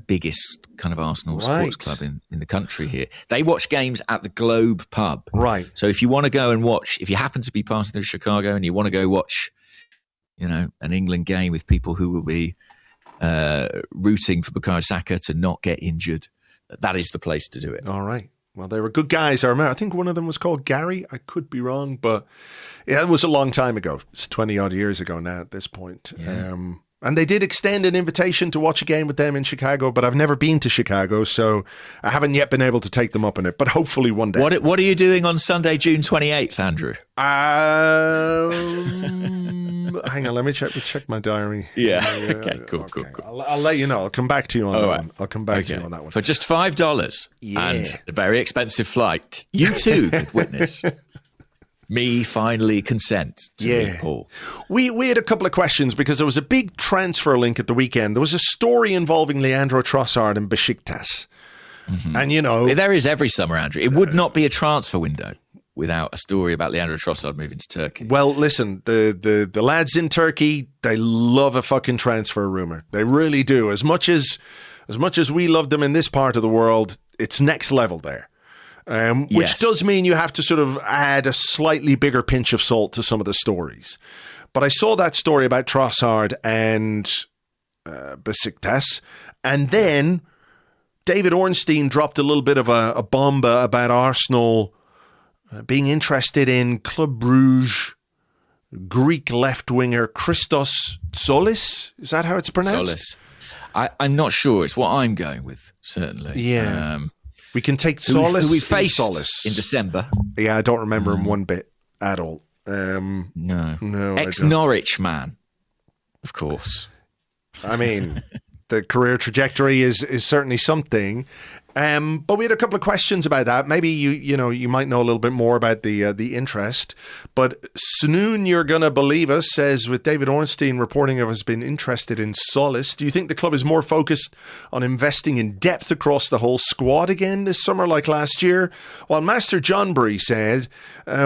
biggest kind of Arsenal sports club in the country here. They watch games at the Globe pub. Right. So if you want to go and watch, if you happen to be passing through Chicago and you want to go watch, an England game with people who will be rooting for Bukayo Saka to not get injured, that is the place to do it. All right. Well, they were good guys. I remember. I think one of them was called Gary. I could be wrong, but yeah, it was a long time ago. It's 20-odd years ago now at this point. Yeah. And they did extend an invitation to watch a game with them in Chicago, but I've never been to Chicago, so I haven't yet been able to take them up on it, but hopefully one day. What are you doing on Sunday, June 28th, Andrew? Hang on, let me check my diary. Yeah. Okay, cool. I'll let you know. I'll come back to you on that one. I'll come back to you on that one. For just $5 and a very expensive flight, you too could witness me finally consent to meet Paul. We had a couple of questions because there was a big transfer link at the weekend. There was a story involving Leandro Trossard and Besiktas. Mm-hmm. And there is every summer, Andrew. It would not be a transfer window without a story about Leandro Trossard moving to Turkey. Well, listen, the lads in Turkey, they love a fucking transfer rumor. They really do. As much as we love them in this part of the world, it's next level there. Which does mean you have to sort of add a slightly bigger pinch of salt to some of the stories. But I saw that story about Trossard and Besiktas, and then David Ornstein dropped a little bit of a bomba about Arsenal being interested in Club Brugge Greek left-winger Christos Tzolis. Is that how it's pronounced? Tzolis. I'm not sure. It's what I'm going with, certainly. Yeah. We can take Tzolis. Who we faced in December. Yeah, I don't remember him one bit at all. No. Ex-Norwich man, of course. I mean, the career trajectory is certainly something. But we had a couple of questions about that. Maybe you might know a little bit more about the interest. But Snoon, you're gonna believe us, says with David Ornstein reporting of us being interested in Tzolis, do you think the club is more focused on investing in depth across the whole squad again this summer like last year? While Master Johnbury said,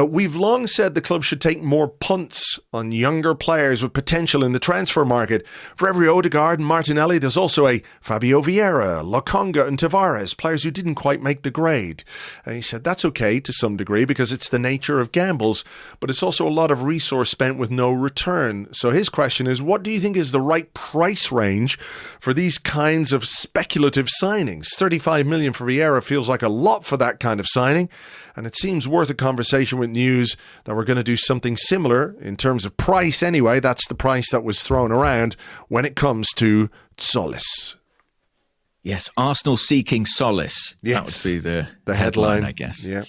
we've long said the club should take more punts on younger players with potential in the transfer market. For every Odegaard and Martinelli, there's also a Fabio Vieira, Lokonga and Tavares, players who didn't quite make the grade. And he said that's okay to some degree because it's the nature of gambles, but it's also a lot of resource spent with no return. So his question is, what do you think is the right price range for these kinds of speculative signings? 35 million for Vieira feels like a lot for that kind of signing, and it seems worth a conversation with news that we're going to do something similar in terms of price anyway. That's the price that was thrown around when it comes to Tzolis. Yes, Arsenal seeking solace. Yes. That would be the headline, I guess. Yeah.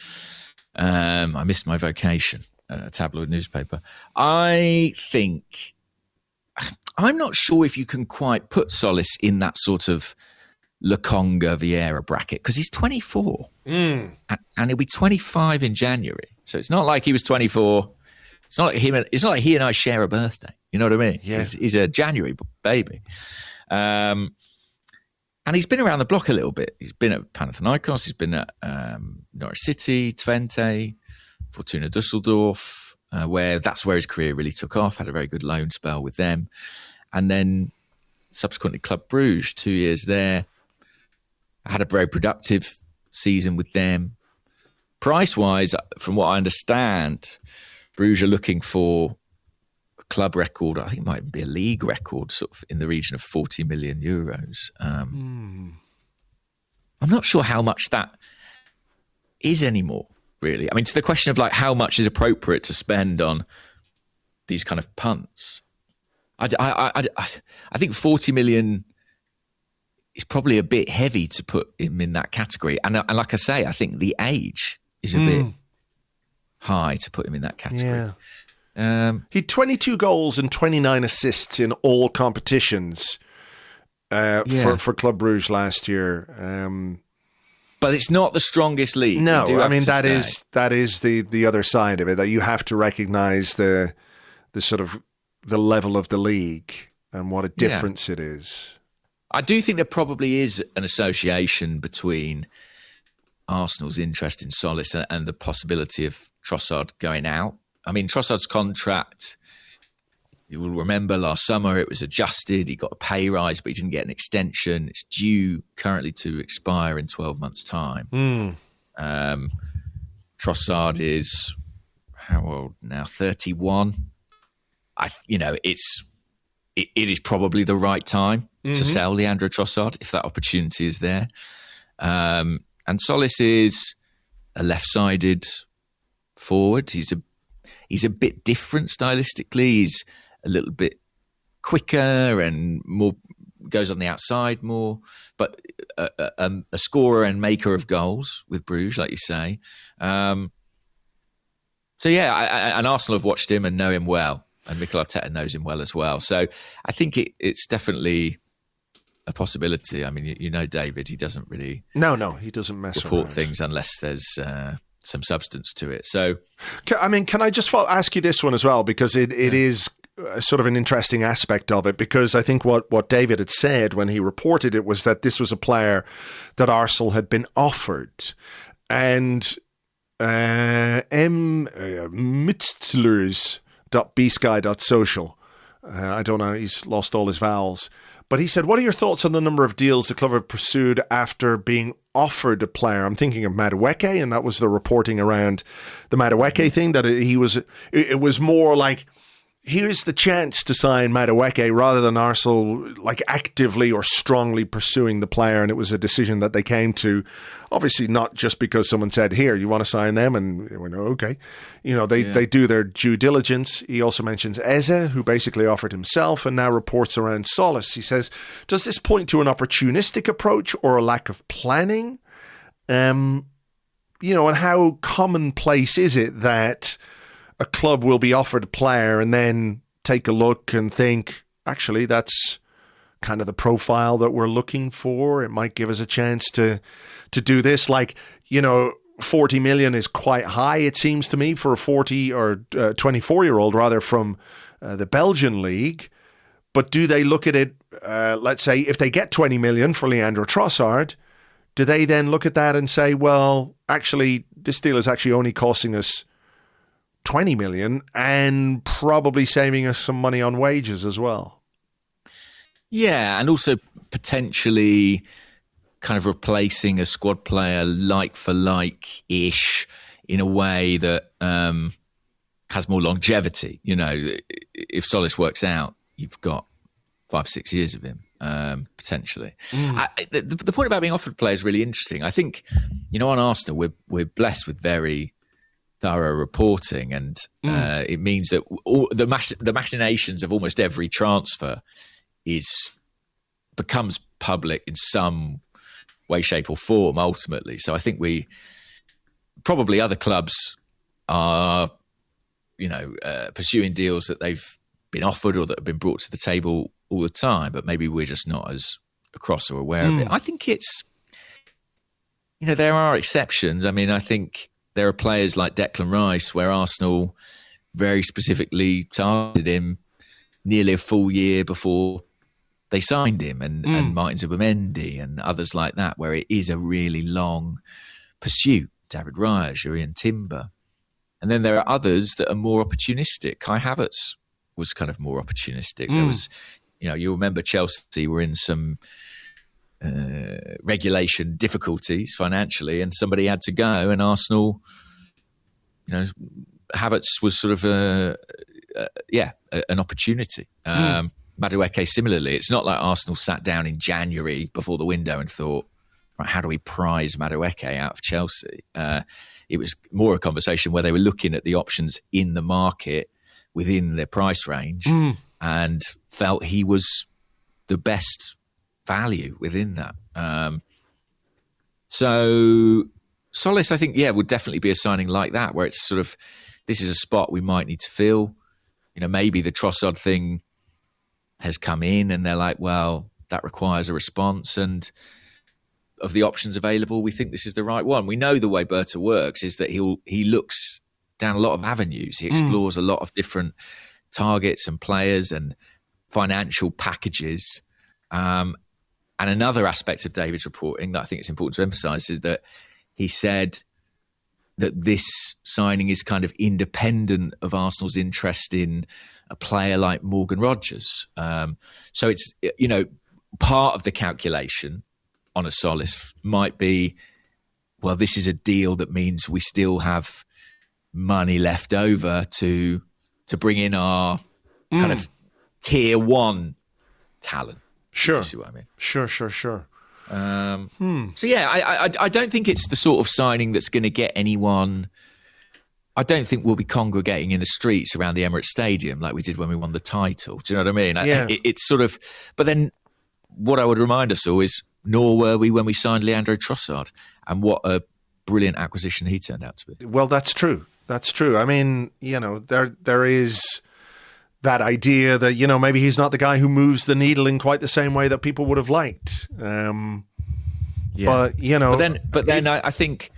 I missed my vocation, a tabloid newspaper. I think, I'm not sure if you can quite put Tzolis in that sort of Lokonga Vieira bracket because he's 24 and he'll be 25 in January. So it's not like he was 24. It's not like he and I share a birthday. You know what I mean? Yeah. He's a January baby. And he's been around the block a little bit. He's been at Panathinaikos. He's been at Norwich City, Twente, Fortuna Düsseldorf, that's where his career really took off. Had a very good loan spell with them. And then subsequently Club Brugge, 2 years there. I had a very productive season with them. price-wise, from what I understand, Bruges are looking for a club record. I think it might even be a league record, sort of in the region of 40 million euros. I'm not sure how much that is anymore, really. I mean, to the question of like how much is appropriate to spend on these kind of punts, I think 40 million is probably a bit heavy to put him in that category. And like I say, I think the age is a bit high to put him in that category. Yeah. He had 22 goals and 29 assists in all competitions for Club Brugge last year. But it's not the strongest league. No, I mean that is the other side of it, that you have to recognise the sort of the level of the league and what a difference it is. I do think there probably is an association between Arsenal's interest in Tzolis and the possibility of Trossard going out. I mean, Trossard's contract, you will remember last summer it was adjusted. He got a pay rise, but he didn't get an extension. It's due currently to expire in 12 months' time. Trossard is, how old now? 31. It is probably the right time to sell Leandro Trossard if that opportunity is there. And Tzolis is a left-sided forward. He's a bit different stylistically. He's a little bit quicker and more goes on the outside more, but a scorer and maker of goals with Bruges, like you say. And Arsenal have watched him and know him well, and Mikel Arteta knows him well as well. So I think it's definitely a possibility. I mean, David, he doesn't really he doesn't mess report around things unless there's some substance to it. So, can I just ask you this one as well, because it is sort of an interesting aspect of it, because I think what David had said when he reported it was that this was a player that Arsenal had been offered, and Mitzlers.bsky.social, I don't know, he's lost all his vowels, but he said, what are your thoughts on the number of deals the club have pursued after being offered a player? I'm thinking of Madueke, and that was the reporting around the Madueke thing, that it was more like, here's the chance to sign Madueke, rather than Arsenal like actively or strongly pursuing the player. And it was a decision that they came to, obviously not just because someone said, here, you want to sign them? And we went, okay. They do their due diligence. He also mentions Eze, who basically offered himself, and now reports around Tzolis. He says, does this point to an opportunistic approach or a lack of planning? And how commonplace is it that a club will be offered a player and then take a look and think, actually, that's kind of the profile that we're looking for. It might give us a chance to do this. 40 million is quite high, it seems to me, for a 40 or 24-year-old, rather, from the Belgian league. But do they look at it, let's say, if they get 20 million for Leandro Trossard, do they then look at that and say, well, actually, this deal is actually only costing us 20 million and probably saving us some money on wages as well? Yeah, and also potentially kind of replacing a squad player like for like-ish in a way that has more longevity. If Tzolis works out, you've got 5-6 years of him, potentially. The point about being offered players is really interesting. I think, on Arsenal, we're blessed with very thorough reporting, and it means that all the machinations of almost every transfer becomes public in some way, shape, or form ultimately. So I think probably other clubs are pursuing deals that they've been offered or that have been brought to the table all the time, but maybe we're just not as across or aware of it. I think it's there are exceptions. I mean, I think there are players like Declan Rice where Arsenal very specifically targeted him nearly a full year before they signed him, and Martin Zubimendi and others like that, where it is a really long pursuit. David Raya, Jurrien Timber. And then there are others that are more opportunistic. Kai Havertz was kind of more opportunistic. There was, you remember Chelsea were in some regulation difficulties financially, and somebody had to go, and Arsenal, Havertz was sort of an opportunity. Madueke similarly. It's not like Arsenal sat down in January before the window and thought, right, how do we prize Madueke out of Chelsea? It was more a conversation where they were looking at the options in the market within their price range and felt he was the best value within that. So Tzolis, I think, would definitely be a signing like that, where it's sort of, this is a spot we might need to fill. Maybe the Trossard thing has come in and they're like, well, that requires a response, and of the options available, we think this is the right one. We know the way Berta works is that he looks down a lot of avenues. He explores a lot of different targets and players and financial packages. And another aspect of David's reporting that I think it's important to emphasise is that he said that this signing is kind of independent of Arsenal's interest in a player like Morgan Rogers. So it's, part of the calculation on a Tzolis might be, well, this is a deal that means we still have money left over to bring in our kind of tier one talent. Sure. You see what I mean? Sure. So I don't think it's the sort of signing that's going to get anyone. I don't think we'll be congregating in the streets around the Emirates Stadium like we did when we won the title. Do you know what I mean? Yeah. It's sort of. But then, what I would remind us all is, nor were we when we signed Leandro Trossard, and what a brilliant acquisition he turned out to be. Well, that's true. That's true. I mean, there is that idea that, maybe he's not the guy who moves the needle in quite the same way that people would have liked. But then I think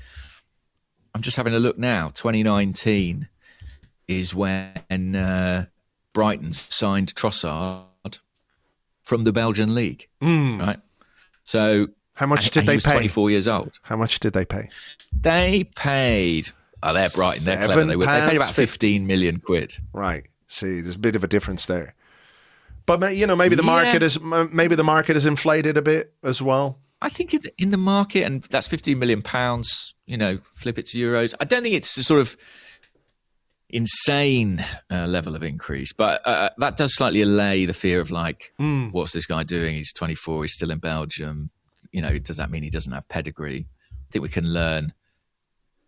I'm just having a look now. 2019 is when Brighton signed Trossard from the Belgian league, right? So how much did they pay? He was 24 years old. How much did they pay? They paid. Oh, they're Brighton. They're clever. They paid about 15 million quid. Right. See, there's a bit of a difference there. But maybe the market is inflated a bit as well. I think in the market, and that's 15 million pounds. Flip it to euros. I don't think it's a sort of insane level of increase, but that does slightly allay the fear of like, what's this guy doing? He's 24. He's still in Belgium. Does that mean he doesn't have pedigree? I think we can learn.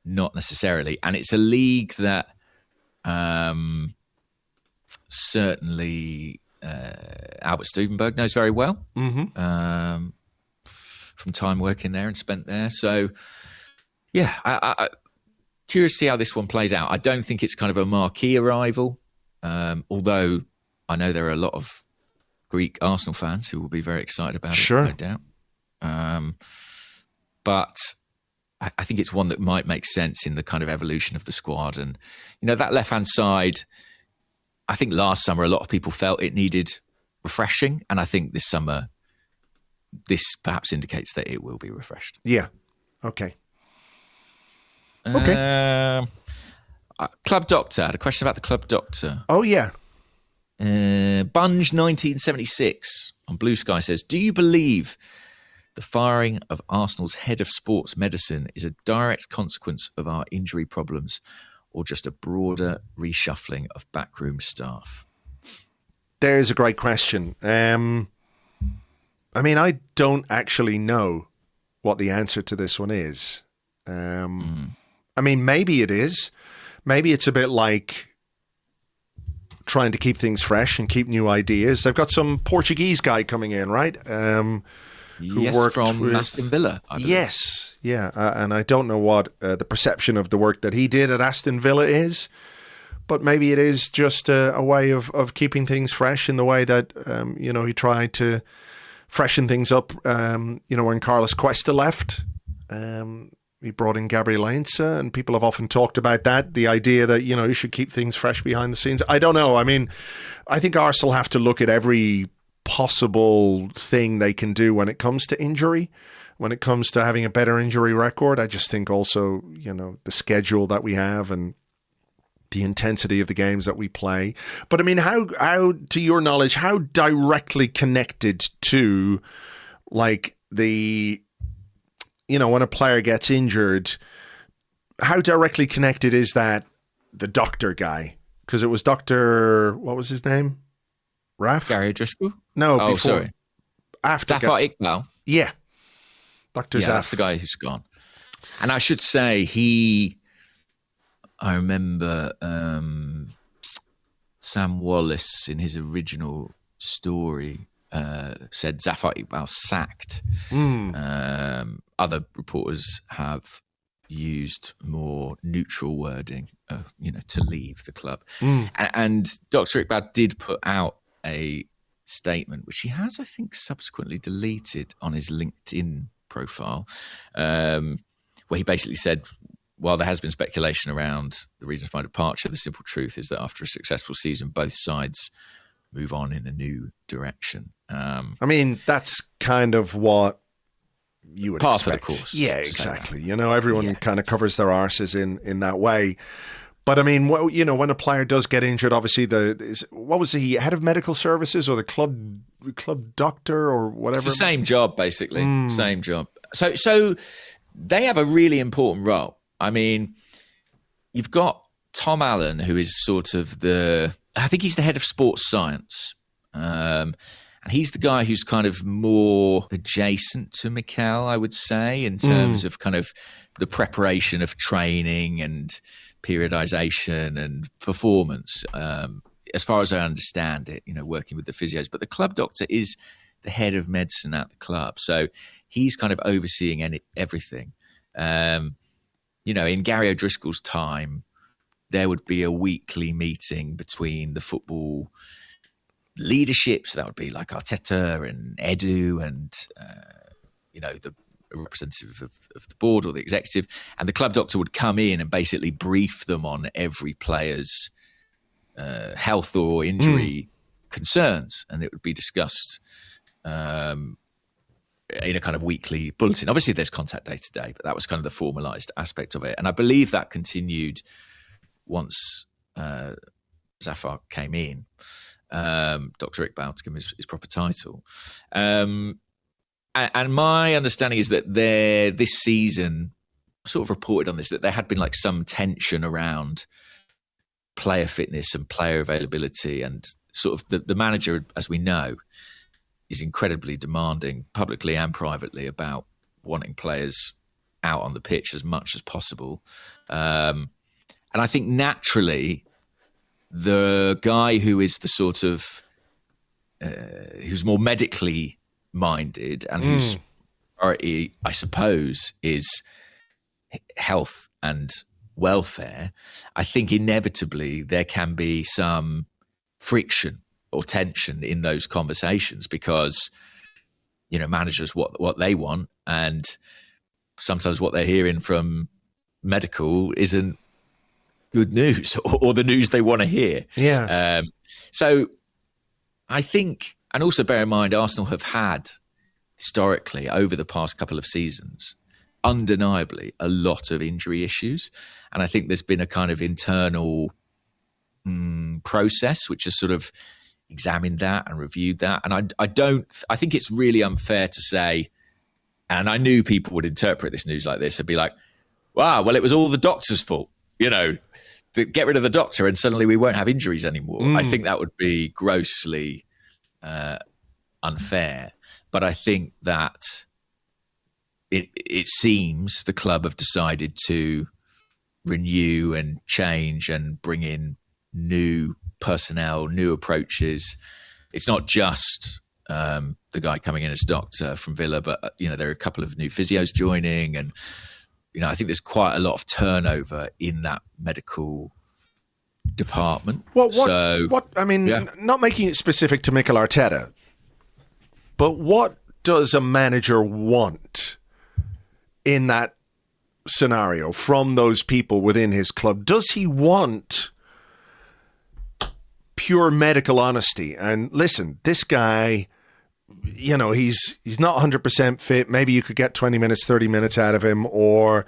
Not necessarily, and it's a league that certainly Albert Stuvenberg knows very well from time working there and spent there. So, I curious to see how this one plays out. I don't think it's kind of a marquee arrival, although I know there are a lot of Greek Arsenal fans who will be very excited about it, no doubt. But I think it's one that might make sense in the kind of evolution of the squad. And, that left-hand side, I think last summer a lot of people felt it needed refreshing. And I think this summer, this perhaps indicates that it will be refreshed. Yeah. Okay. Club Doctor. I had a question about the Club Doctor. Oh, yeah. Bunge 1976 on Blue Sky says, do you believe the firing of Arsenal's head of sports medicine is a direct consequence of our injury problems, or just a broader reshuffling of backroom staff? There's a great question. I don't actually know what the answer to this one is. Maybe it is. Maybe it's a bit like trying to keep things fresh and keep new ideas. They've got some Portuguese guy coming in, right? Who worked from Aston Villa. Yes, yeah. And I don't know what the perception of the work that he did at Aston Villa is, but maybe it is just a way of keeping things fresh in the way that, he tried to freshen things up, when Carlos Cuesta left. He brought in Gabriel Heinze, and people have often talked about that, the idea that, you should keep things fresh behind the scenes. I don't know. I think Arsenal have to look at every possible thing they can do when it comes to injury, when it comes to having a better injury record. I just think also, the schedule that we have and the intensity of the games that we play. But how, to your knowledge, how directly connected to like when a player gets injured, how directly connected is that the doctor guy? Because it was Dr. What was his name? Raf? Gary O'Driscoll? No, Oh, before. sorry. After Zafar Iqbal. Yeah. Dr. Zaf. That's the guy who's gone. And I should say, I remember Sam Wallace in his original story said Zafar Iqbal sacked. Other reporters have used more neutral wording, to leave the club. And Dr. Iqbal did put out a statement, which he has, I think, subsequently deleted on his LinkedIn profile, where he basically said, while there has been speculation around the reason for my departure, the simple truth is that after a successful season, both sides move on in a new direction. That's kind of what you would part expect. Of the course. Yeah, exactly. Everyone kind of covers their arses in that way. But when a player does get injured, obviously what was he, head of medical services or the club doctor or whatever? It's the same job, basically. Same job. So they have a really important role. You've got Tom Allen, who is sort of I think he's the head of sports science. And he's the guy who's kind of more adjacent to Mikel, I would say, in terms of kind of the preparation of training and periodization and performance, as far as I understand it, working with the physios. But the club doctor is the head of medicine at the club. So he's kind of overseeing everything. In Gary O'Driscoll's time, there would be a weekly meeting between the football leadership. So that would be like Arteta and Edu and, the representative of the board or the executive. And the club doctor would come in and basically brief them on every player's health or injury concerns. And it would be discussed in a kind of weekly bulletin. Obviously, there's contact day to day, but that was kind of the formalised aspect of it. And I believe that continued once Zafar came in, Dr. Iqbal, to give him his proper title. And my understanding is that this season, sort of reported on this, that there had been like some tension around player fitness and player availability, and sort of the manager, as we know, is incredibly demanding publicly and privately about wanting players out on the pitch as much as possible. And I think naturally the guy who is the sort of, who's more medically minded and whose priority, I suppose, is health and welfare, I think inevitably there can be some friction or tension in those conversations because, managers what they want, and sometimes what they're hearing from medical isn't good news or the news they want to hear. Yeah. So I think, and also bear in mind, Arsenal have had historically over the past couple of seasons, undeniably a lot of injury issues. And I think there's been a kind of internal process which has sort of examined that and reviewed that. And I think it's really unfair to say, and I knew people would interpret this news like this and be like, wow, well, it was all the doctor's fault, get rid of the doctor and suddenly we won't have injuries anymore. I think that would be grossly unfair. But I think that it seems the club have decided to renew and change and bring in new personnel, new approaches. It's not just the guy coming in as doctor from Villa, but there are a couple of new physios joining, and I think there's quite a lot of turnover in that medical department. Not making it specific to Mikel Arteta, but what does a manager want in that scenario from those people within his club? Does he want pure medical honesty? And listen, this guy, he's not 100% fit. Maybe you could get 20 minutes, 30 minutes out of him. Or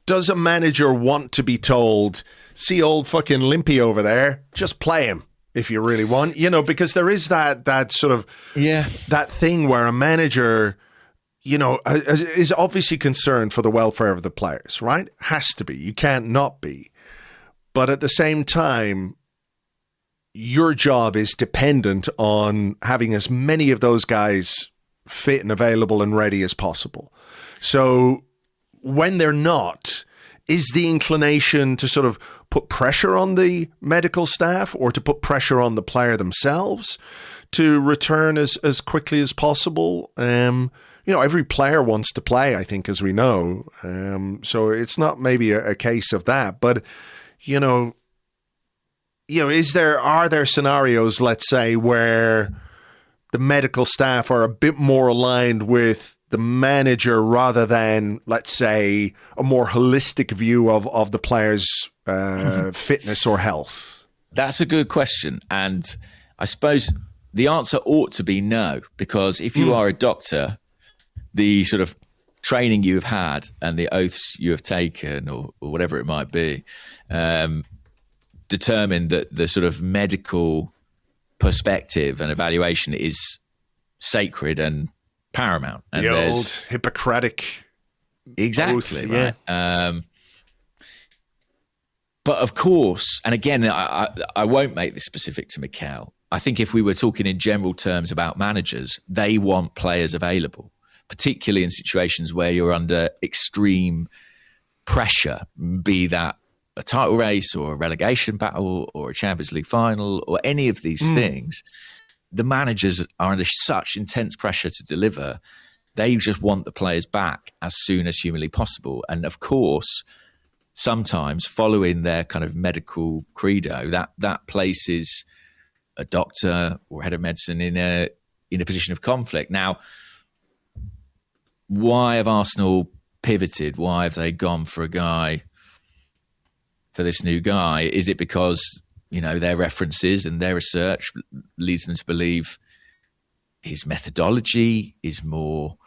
does a manager want to be told, see old fucking Limpy over there, just play him if you really want, because there is that sort of, that thing where a manager is obviously concerned for the welfare of the players, right? Has to be. You can't not be. But at the same time, your job is dependent on having as many of those guys fit and available and ready as possible. So when they're not, is the inclination to sort of put pressure on the medical staff or to put pressure on the player themselves to return as quickly as possible? Every player wants to play, I think, as we know. So it's not maybe a case of that, but are there scenarios, let's say, where the medical staff are a bit more aligned with the manager rather than, let's say, a more holistic view of the player's fitness or health? That's a good question. And I suppose the answer ought to be no, because if you are a doctor, the sort of training you have had and the oaths you have taken or whatever it might be determine that the sort of medical perspective and evaluation is sacred and paramount. And the old Hippocratic exactly oath, right. Yeah. But of course, and again, I won't make this specific to Mikel. I think if we were talking in general terms about managers, they want players available, particularly in situations where you're under extreme pressure, be that a title race or a relegation battle or a Champions League final or any of these things. The managers are under such intense pressure to deliver. They just want the players back as soon as humanly possible. And of course, sometimes following their kind of medical credo, that places a doctor or head of medicine in a position of conflict. Now, why have Arsenal pivoted? Why have they gone for this new guy? Is it because, their references and their research leads them to believe his methodology is more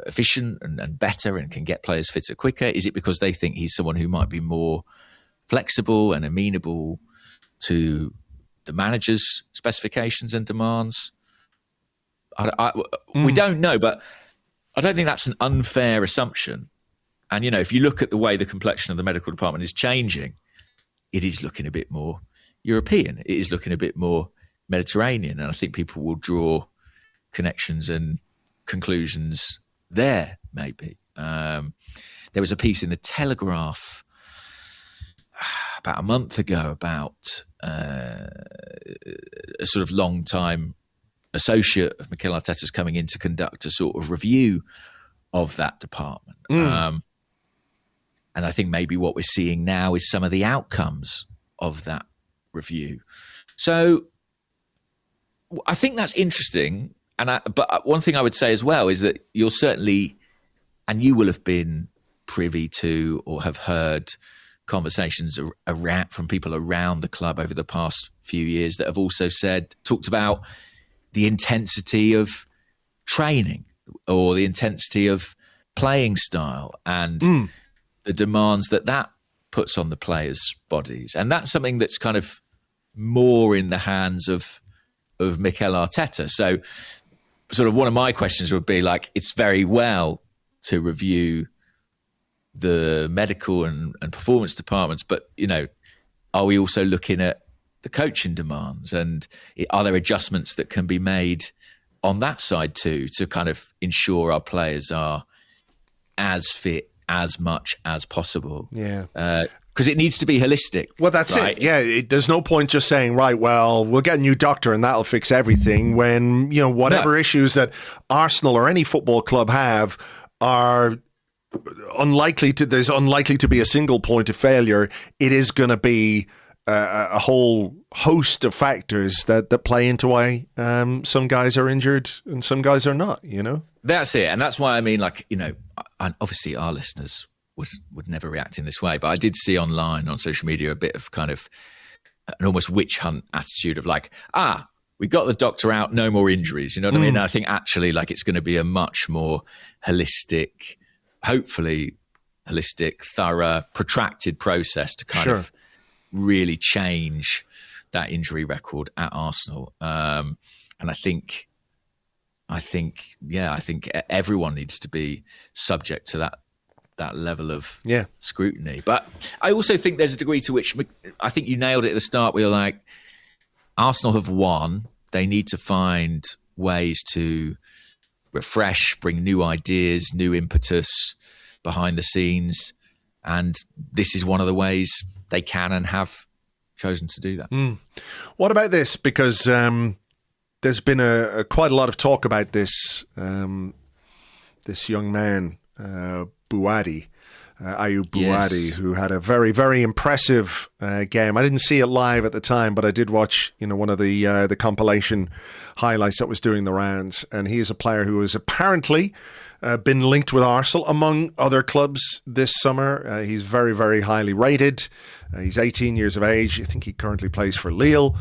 efficient and better and can get players fitter quicker? Is it because they think he's someone who might be more flexible and amenable to the manager's specifications and demands? We don't know, but I don't think that's an unfair assumption. And, if you look at the way the complexion of the medical department is changing, it is looking a bit more European. It is looking a bit more Mediterranean. And I think people will draw connections and conclusions there, maybe. There was a piece in the Telegraph about a month ago about a sort of long-time associate of Mikel Arteta's coming in to conduct a sort of review of that department. And I think maybe what we're seeing now is some of the outcomes of that review. So I think that's interesting. But one thing I would say as well is that you'll certainly, and you will have been privy to or have heard conversations around from people around the club over the past few years that have also talked about the intensity of training or the intensity of playing style and the demands that puts on the players' bodies. And that's something that's kind of more in the hands of Mikel Arteta. So sort of one of my questions would be like, it's very well to review the medical and performance departments, but, are we also looking at the coaching demands, and are there adjustments that can be made on that side too to kind of ensure our players are as fit as much as possible? Yeah. Because it needs to be holistic. Well, that's right? it. Yeah, there's no point just saying, right, well, we'll get a new doctor and that'll fix everything when, whatever issues that Arsenal or any football club have are unlikely to be a single point of failure. It is going to be a whole host of factors that play into why some guys are injured and some guys are not, That's it. And that's why I mean, obviously our listeners would never react in this way, but I did see online on social media a bit of kind of an almost witch hunt attitude of we got the doctor out, no more injuries. You know what I mean? And I think actually it's going to be a much more holistic, hopefully holistic, thorough, protracted process to kind of really change that injury record at Arsenal. And I think I think everyone needs to be subject to that level of scrutiny. But I also think there's a degree to which, I think you nailed it at the start, where you're like, Arsenal have won. They need to find ways to refresh, bring new ideas, new impetus behind the scenes. And this is one of the ways they can and have chosen to do that. What about this? Because there's been quite a lot of talk about this this young man, Bouaddi, Ayyoub Bouaddi, who had a very, very impressive game. I didn't see it live at the time, but I did watch, one of the compilation highlights that was doing the rounds. And he is a player who has apparently been linked with Arsenal, among other clubs, this summer. He's very, very highly rated. He's 18 years of age. I think he currently plays for Lille.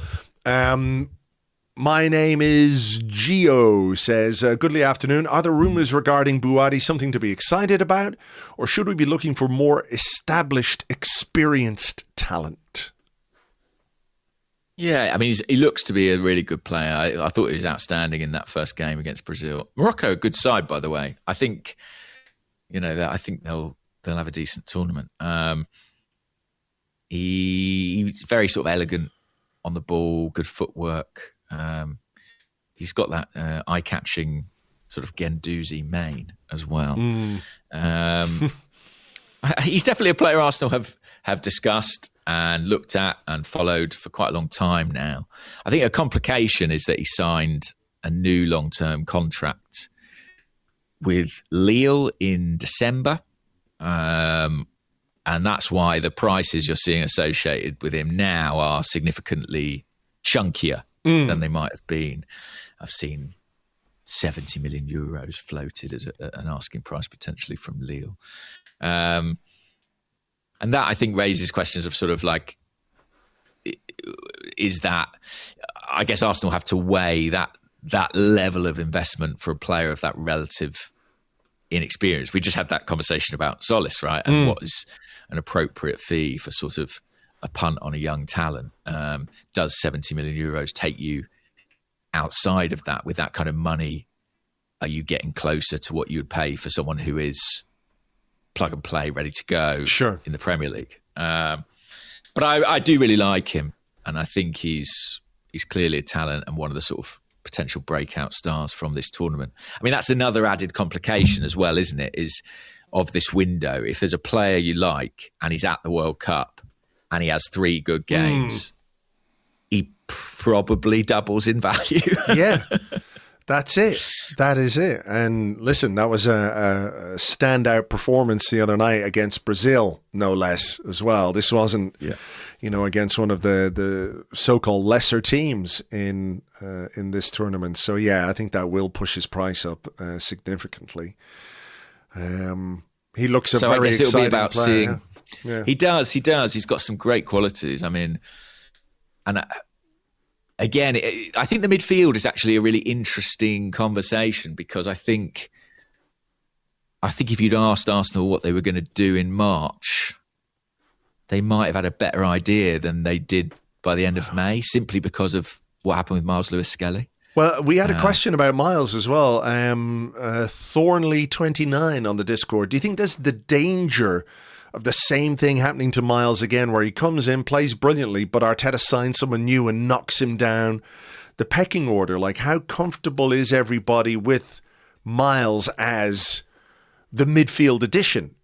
My name is Gio, says, goodly afternoon. Are the rumours regarding Bouaddi something to be excited about, or should we be looking for more established, experienced talent? Yeah, I mean, he looks to be a really good player. I thought he was outstanding in that first game against Brazil. Morocco, a good side, by the way. I think, I think they'll have a decent tournament. He's very sort of elegant on the ball, good footwork. He's got that eye-catching sort of Guendouzi mane as well. He's definitely a player Arsenal have discussed and looked at and followed for quite a long time now. I think a complication is that he signed a new long-term contract with Lille in December. And that's why the prices you're seeing associated with him now are significantly chunkier than they might have been. I've seen 70 million euros floated as an asking price potentially from Lille. And that, I think, raises questions of sort of like, is that, I guess Arsenal have to weigh that level of investment for a player of that relative inexperience. We just had that conversation about Tzolis, right? And what is an appropriate fee for sort of a punt on a young talent? Does 70 million euros take you outside of that? With that kind of money, are you getting closer to what you'd pay for someone who is plug and play, ready to go in the Premier League? But I do really like him, and I think he's clearly a talent and one of the sort of potential breakout stars from this tournament. I mean, that's another added complication as well, isn't it? Is of this window. If there's a player you like and he's at the World Cup and he has 3 good games, he probably doubles in value. Yeah, that's it. That is it. And listen, that was a standout performance the other night against Brazil, no less, as well. This wasn't, against one of the so-called lesser teams in this tournament. So yeah, I think that will push his price up significantly. He looks a very exciting player. It'll be about seeing. Yeah. He does. He's got some great qualities. I mean, and again, I think the midfield is actually a really interesting conversation, because I think if you'd asked Arsenal what they were going to do in March, they might have had a better idea than they did by the end of May, simply because of what happened with Myles Lewis-Skelly. Well, we had a question about Myles as well. Thornley29 on the Discord. Do you think there's the danger of the same thing happening to Myles again, where he comes in, plays brilliantly, but Arteta signs someone new and knocks him down the pecking order? Like, how comfortable is everybody with Myles as the midfield addition,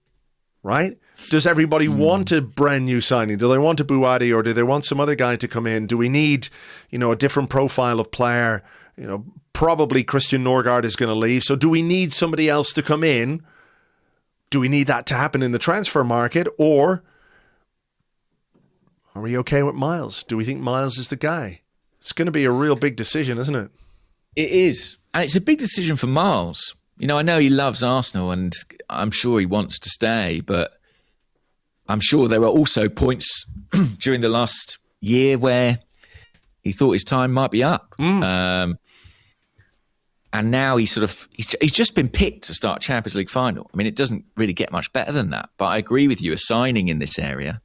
right? Does everybody want a brand new signing? Do they want a Bouaddi, or do they want some other guy to come in? Do we need, a different profile of player? Probably Christian Norgard is going to leave. So do we need somebody else to come in? Do we need that to happen in the transfer market, or are we okay with Myles? Do we think Myles is the guy? It's going to be a real big decision, isn't it? It is. And it's a big decision for Myles. I know he loves Arsenal and I'm sure he wants to stay, but I'm sure there were also points during the last year where he thought his time might be up. And now he's just been picked to start Champions League final. I mean, it doesn't really get much better than that. But I agree with you, a signing in this area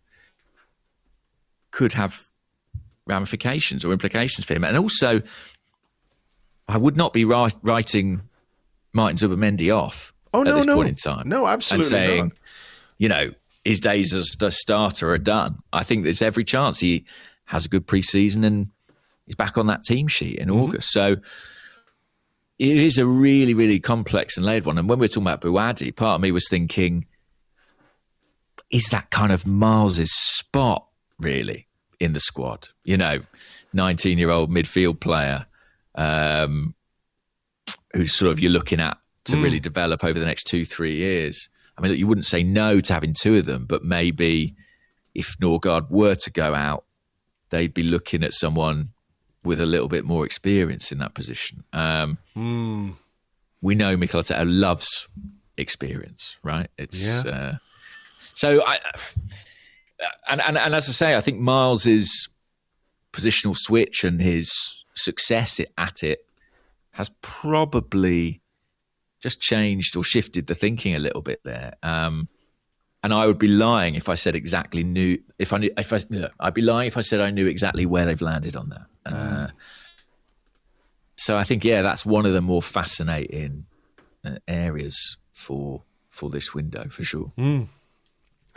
could have ramifications or implications for him. And also, I would not be writing Martin Zubimendi off at this point in time. No, absolutely and saying, not. You know, his days as a starter are done. I think there's every chance he has a good pre-season and he's back on that team sheet in August. So it is a really, really complex and layered one. And when we're talking about Bouaddi, part of me was thinking, is that kind of Myles's spot, really, in the squad? You know, 19-year-old midfield player who's sort of you're looking at to really develop over the next 2-3 years. I mean, look, you wouldn't say no to having two of them, but maybe if Norgard were to go out, they'd be looking at someone with a little bit more experience in that position. We know Mikel Arteta loves experience, right? It's so and as I say, I think Myles's positional switch and his success at it has probably just changed or shifted the thinking a little bit there. And I would be lying if I said exactly I'd be lying if I said I knew exactly where they've landed on that. So I think, that's one of the more fascinating areas for this window, for sure. I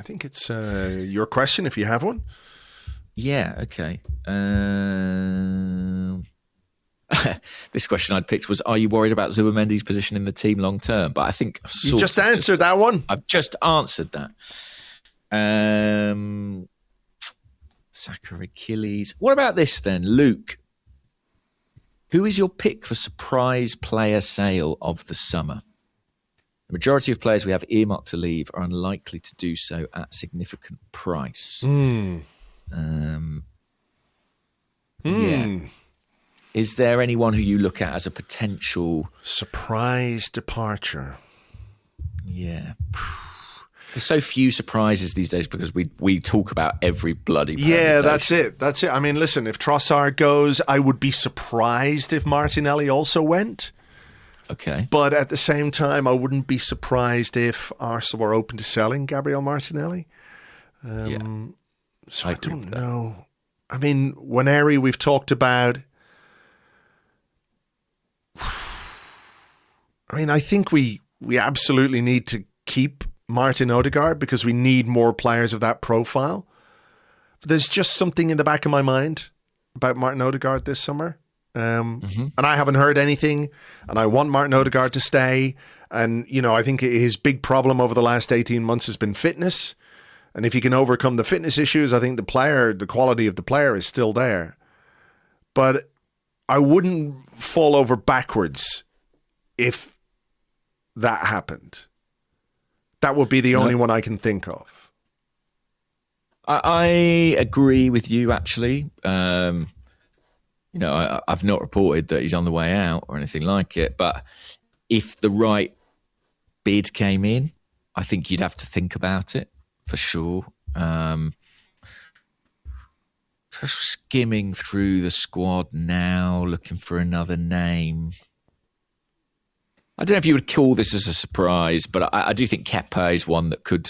think it's your question, if you have one. Yeah, okay. This question I'd picked was, are you worried about Zubimendi's position in the team long term? But I think you just answered that one. I've just answered that. Saka Achilles. What about this then, Luke? Who is your pick for surprise player sale of the summer? The majority of players we have earmarked to leave are unlikely to do so at significant price. Yeah. Is there anyone who you look at as a potential surprise departure? Yeah. There's so few surprises these days because we talk about every bloody permutation. Yeah, that's it. I mean, listen, if Trossard goes, I would be surprised if Martinelli also went. Okay. But at the same time, I wouldn't be surprised if Arsenal were open to selling Gabriel Martinelli. So I don't know. I mean, Waneri, we've talked about. I mean, I think we absolutely need to keep Martin Odegaard because we need more players of that profile. But there's just something in the back of my mind about Martin Odegaard this summer. And I haven't heard anything, and I want Martin Odegaard to stay. And, you know, I think his big problem over the last 18 months has been fitness. And if he can overcome the fitness issues, I think the quality of the player is still there. But I wouldn't fall over backwards if that happened. That would be the only one I can think of. I agree with you, actually. You know, I've not reported that he's on the way out or anything like it. But if the right bid came in, I think you'd have to think about it for sure. Just skimming through the squad now, looking for another name. I don't know if you would call this as a surprise, but I do think Kepa is one that could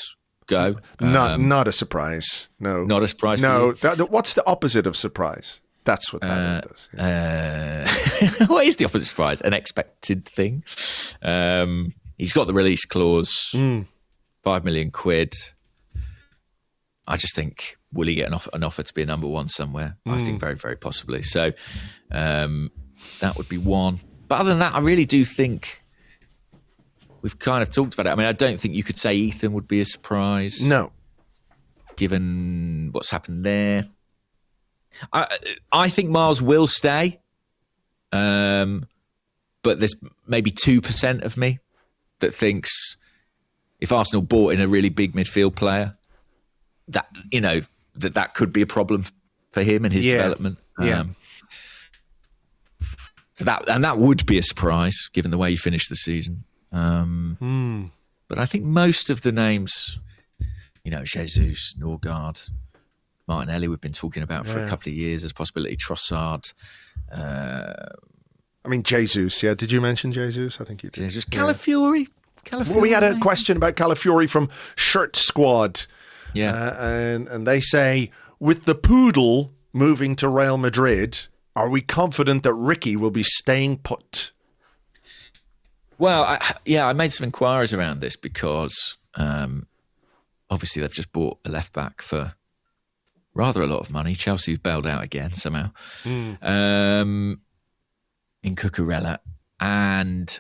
go. Not a surprise. No. Not a surprise. No. What's the opposite of surprise? That's what that does. Yeah. What is the opposite of surprise? An expected thing. He's got the release clause, 5 million quid. I just think, will he get an offer to be a number one somewhere? I think very, very possibly. So that would be one. But other than that, I really do think we've kind of talked about it. I mean, I don't think you could say Ethan would be a surprise. No. Given what's happened there. I think Myles will stay. But there's maybe 2% of me that thinks if Arsenal bought in a really big midfield player, that, you know, that could be a problem for him and his development. So that would be a surprise given the way he finished the season. But I think most of the names, you know, Jesus, Norgard, Martinelli, we've been talking about for a couple of years as possibility. Trossard. I mean, Jesus. Yeah, did you mention Jesus? I think you did. Jesus. Calafiori. Well, we had a question about Calafiori from Shirt Squad. Yeah. And they say, with the Poodle moving to Real Madrid, Are we confident that Ricky will be staying put? Well, I made some inquiries around this because obviously they've just bought a left back for rather a lot of money. Chelsea's bailed out again somehow in Cucurella. And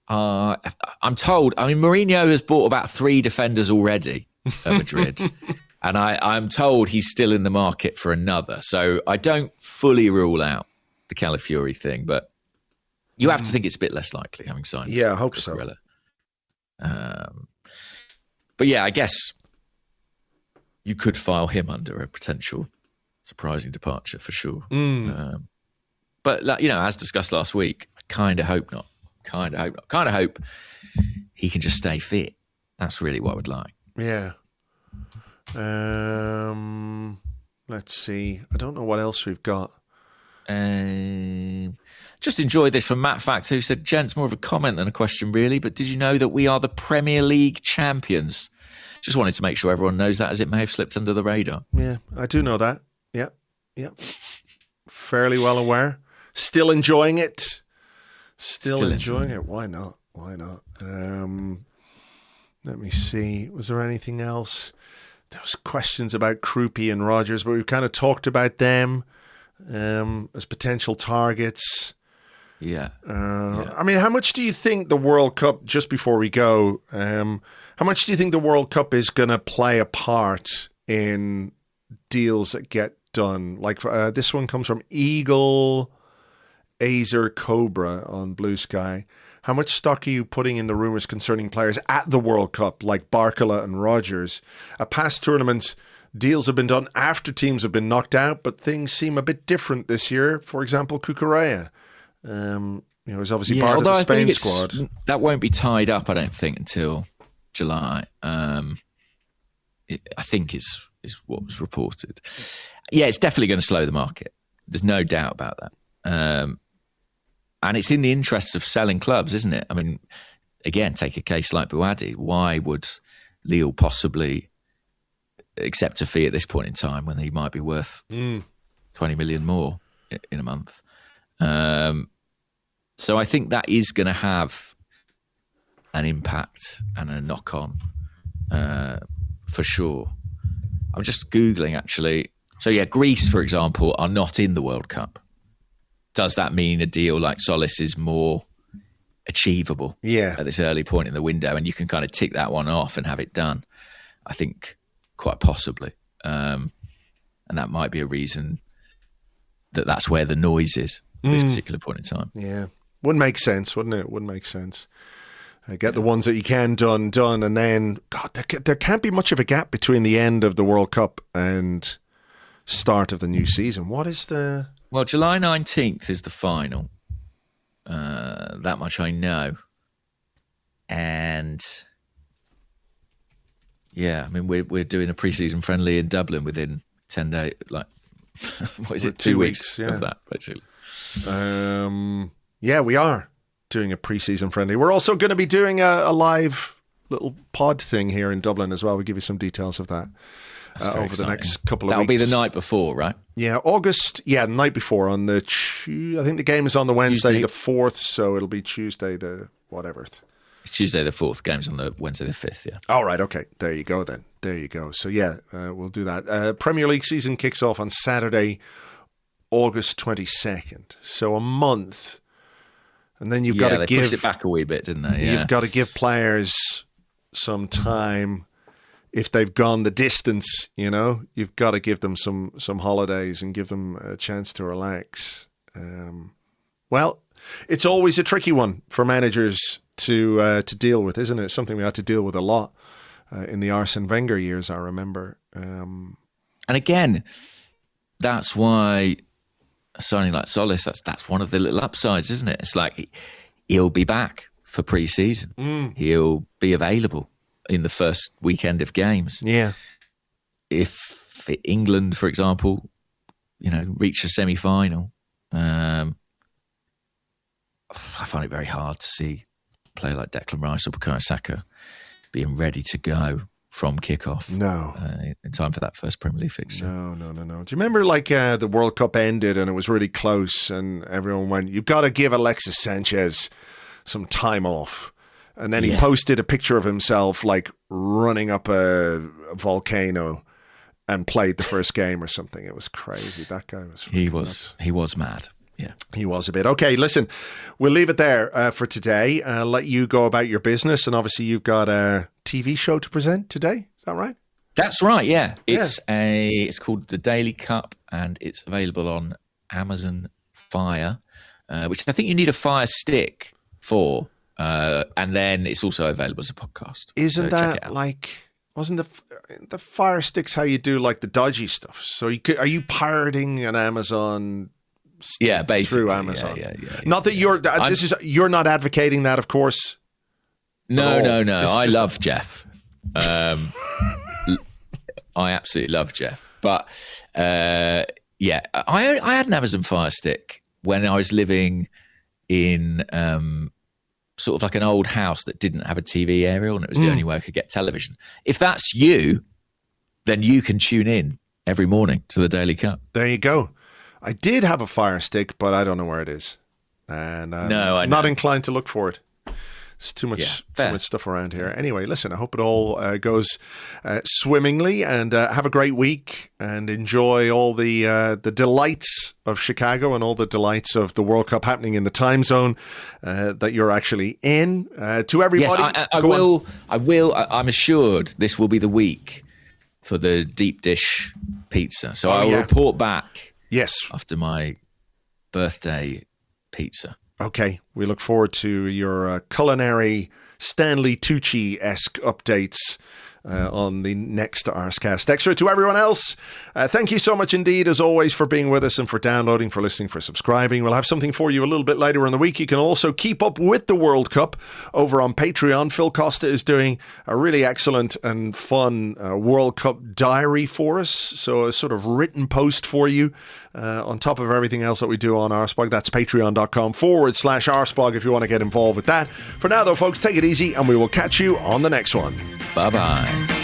I'm told, Mourinho has bought about 3 defenders already at Madrid. And I'm told he's still in the market for another. So I don't fully rule out the Calafiori thing, but you have to think it's a bit less likely having signed. Yeah, I hope so. But yeah, I guess you could file him under a potential surprising departure for sure. But as discussed last week, I kind of hope not. Kind of hope he can just stay fit. That's really what I would like. Yeah. Let's see. I don't know what else we've got. Just enjoyed this from Matt Factor, who said, "Gents, more of a comment than a question, really. But did you know that we are the Premier League champions?" Just wanted to make sure everyone knows that, as it may have slipped under the radar. Yeah, I do know that. Yeah. Fairly well aware. Still enjoying it. Still enjoying it. Why not? Let me see. Was there anything else? There was questions about Krupi and Rodgers, but we've kind of talked about them as potential targets. Yeah. I mean, how much do you think the World Cup, just before we go, how much do you think the World Cup is going to play a part in deals that get done? Like this one comes from Eagle Azer Cobra on Blue Sky. How much stock are you putting in the rumours concerning players at the World Cup, like Barcola and Rodgers? At past tournaments, deals have been done after teams have been knocked out, but things seem a bit different this year. For example, Cucurella. He's obviously part of the Spain squad. That won't be tied up, I don't think, until July. I think is what was reported. Yeah, it's definitely going to slow the market. There's no doubt about that. And it's in the interests of selling clubs, isn't it? I mean, again, take a case like Bouaddi. Why would Lille possibly accept a fee at this point in time when he might be worth 20 million more in a month? So I think that is going to have an impact and a knock-on for sure. I'm just Googling, actually. So yeah, Greece, for example, are not in the World Cup. Does that mean a deal like Tzolis is more achievable at this early point in the window, and you can kind of tick that one off and have it done? I think quite possibly. And that might be a reason that's where the noise is at this particular point in time. Yeah. Wouldn't make sense, wouldn't it? Wouldn't make sense. Get the ones that you can done, and then, God, there can't be much of a gap between the end of the World Cup and start of the new season. What is the... Well, July 19th is the final. That much I know. And yeah, I mean, we're doing a pre-season friendly in Dublin within 10 days. Like, what is it? 2 weeks of that, basically. Yeah, we are doing a pre-season friendly. We're also going to be doing a live little pod thing here in Dublin as well. We'll give you some details of that. Over exciting. The next couple of That'll weeks. Be the night before, right? Yeah, August. Yeah, the night before on the. I think the game is on the Wednesday the 4th, so it'll be Tuesday the whatever. It's Tuesday the 4th. Game's on the Wednesday the 5th. Yeah. All right. Okay. There you go. Then there you go. So yeah, we'll do that. Premier League season kicks off on Saturday, August 22nd. So a month, and then you've got to give pushed it back a wee bit, didn't they? Yeah. You've got to give players some time. If they've gone the distance, you've got to give them some holidays and give them a chance to relax. Well, it's always a tricky one for managers to deal with, isn't it? Something we had to deal with a lot in the Arsene Wenger years, I remember. And again, that's why signing like Tzolis, that's one of the little upsides, isn't it? It's like he'll be back for pre-season. He'll be available in the first weekend of games. Yeah. If England, for example, reach a semi-final, I find it very hard to see a player like Declan Rice or Bukayo Saka being ready to go from kickoff. No. In time for that first Premier League fixture. No. Do you remember the World Cup ended and it was really close and everyone went, you've got to give Alexis Sanchez some time off. And then he posted a picture of himself running up a volcano and played the first game or something. It was crazy. That guy was nuts. He was mad. Yeah. He was a bit. Okay, listen, we'll leave it there for today. I'll let you go about your business. And obviously you've got a TV show to present today. Is that right? That's right, yeah. It's called The Daily Cup and it's available on Amazon Fire, which I think you need a Fire Stick for. And then it's also available as a podcast. Isn't that wasn't the Fire Sticks how you do the dodgy stuff? So are you pirating an Amazon stick through Amazon? Yeah. Not that you're not advocating that, of course. No. I love Jeff. I absolutely love Jeff. But I had an Amazon Fire Stick when I was living in sort of like an old house that didn't have a TV aerial, and it was the only way I could get television. If that's you, then you can tune in every morning to the Daily Cup. There you go. I did have a Fire Stick, but I don't know where it is. And I'm not inclined to look for it. There's too much stuff around here. Anyway, listen, I hope it all goes swimmingly, and have a great week and enjoy all the delights of Chicago and all the delights of the World Cup happening in the time zone that you're actually in. To everybody, yes, I will. I'm assured this will be the week for the deep dish pizza. So I will report back. Yes, after my birthday pizza. Okay, we look forward to your culinary Stanley Tucci-esque updates on the next Arsecast Extra. To everyone else, thank you so much indeed, as always, for being with us and for downloading, for listening, for subscribing. We'll have something for you a little bit later in the week. You can also keep up with the World Cup over on Patreon. Phil Costa is doing a really excellent and fun World Cup diary for us. So a sort of written post for you on top of everything else that we do on Arseblog. That's patreon.com/Arseblog if you want to get involved with that. For now, though, folks, take it easy and we will catch you on the next one. Bye-bye.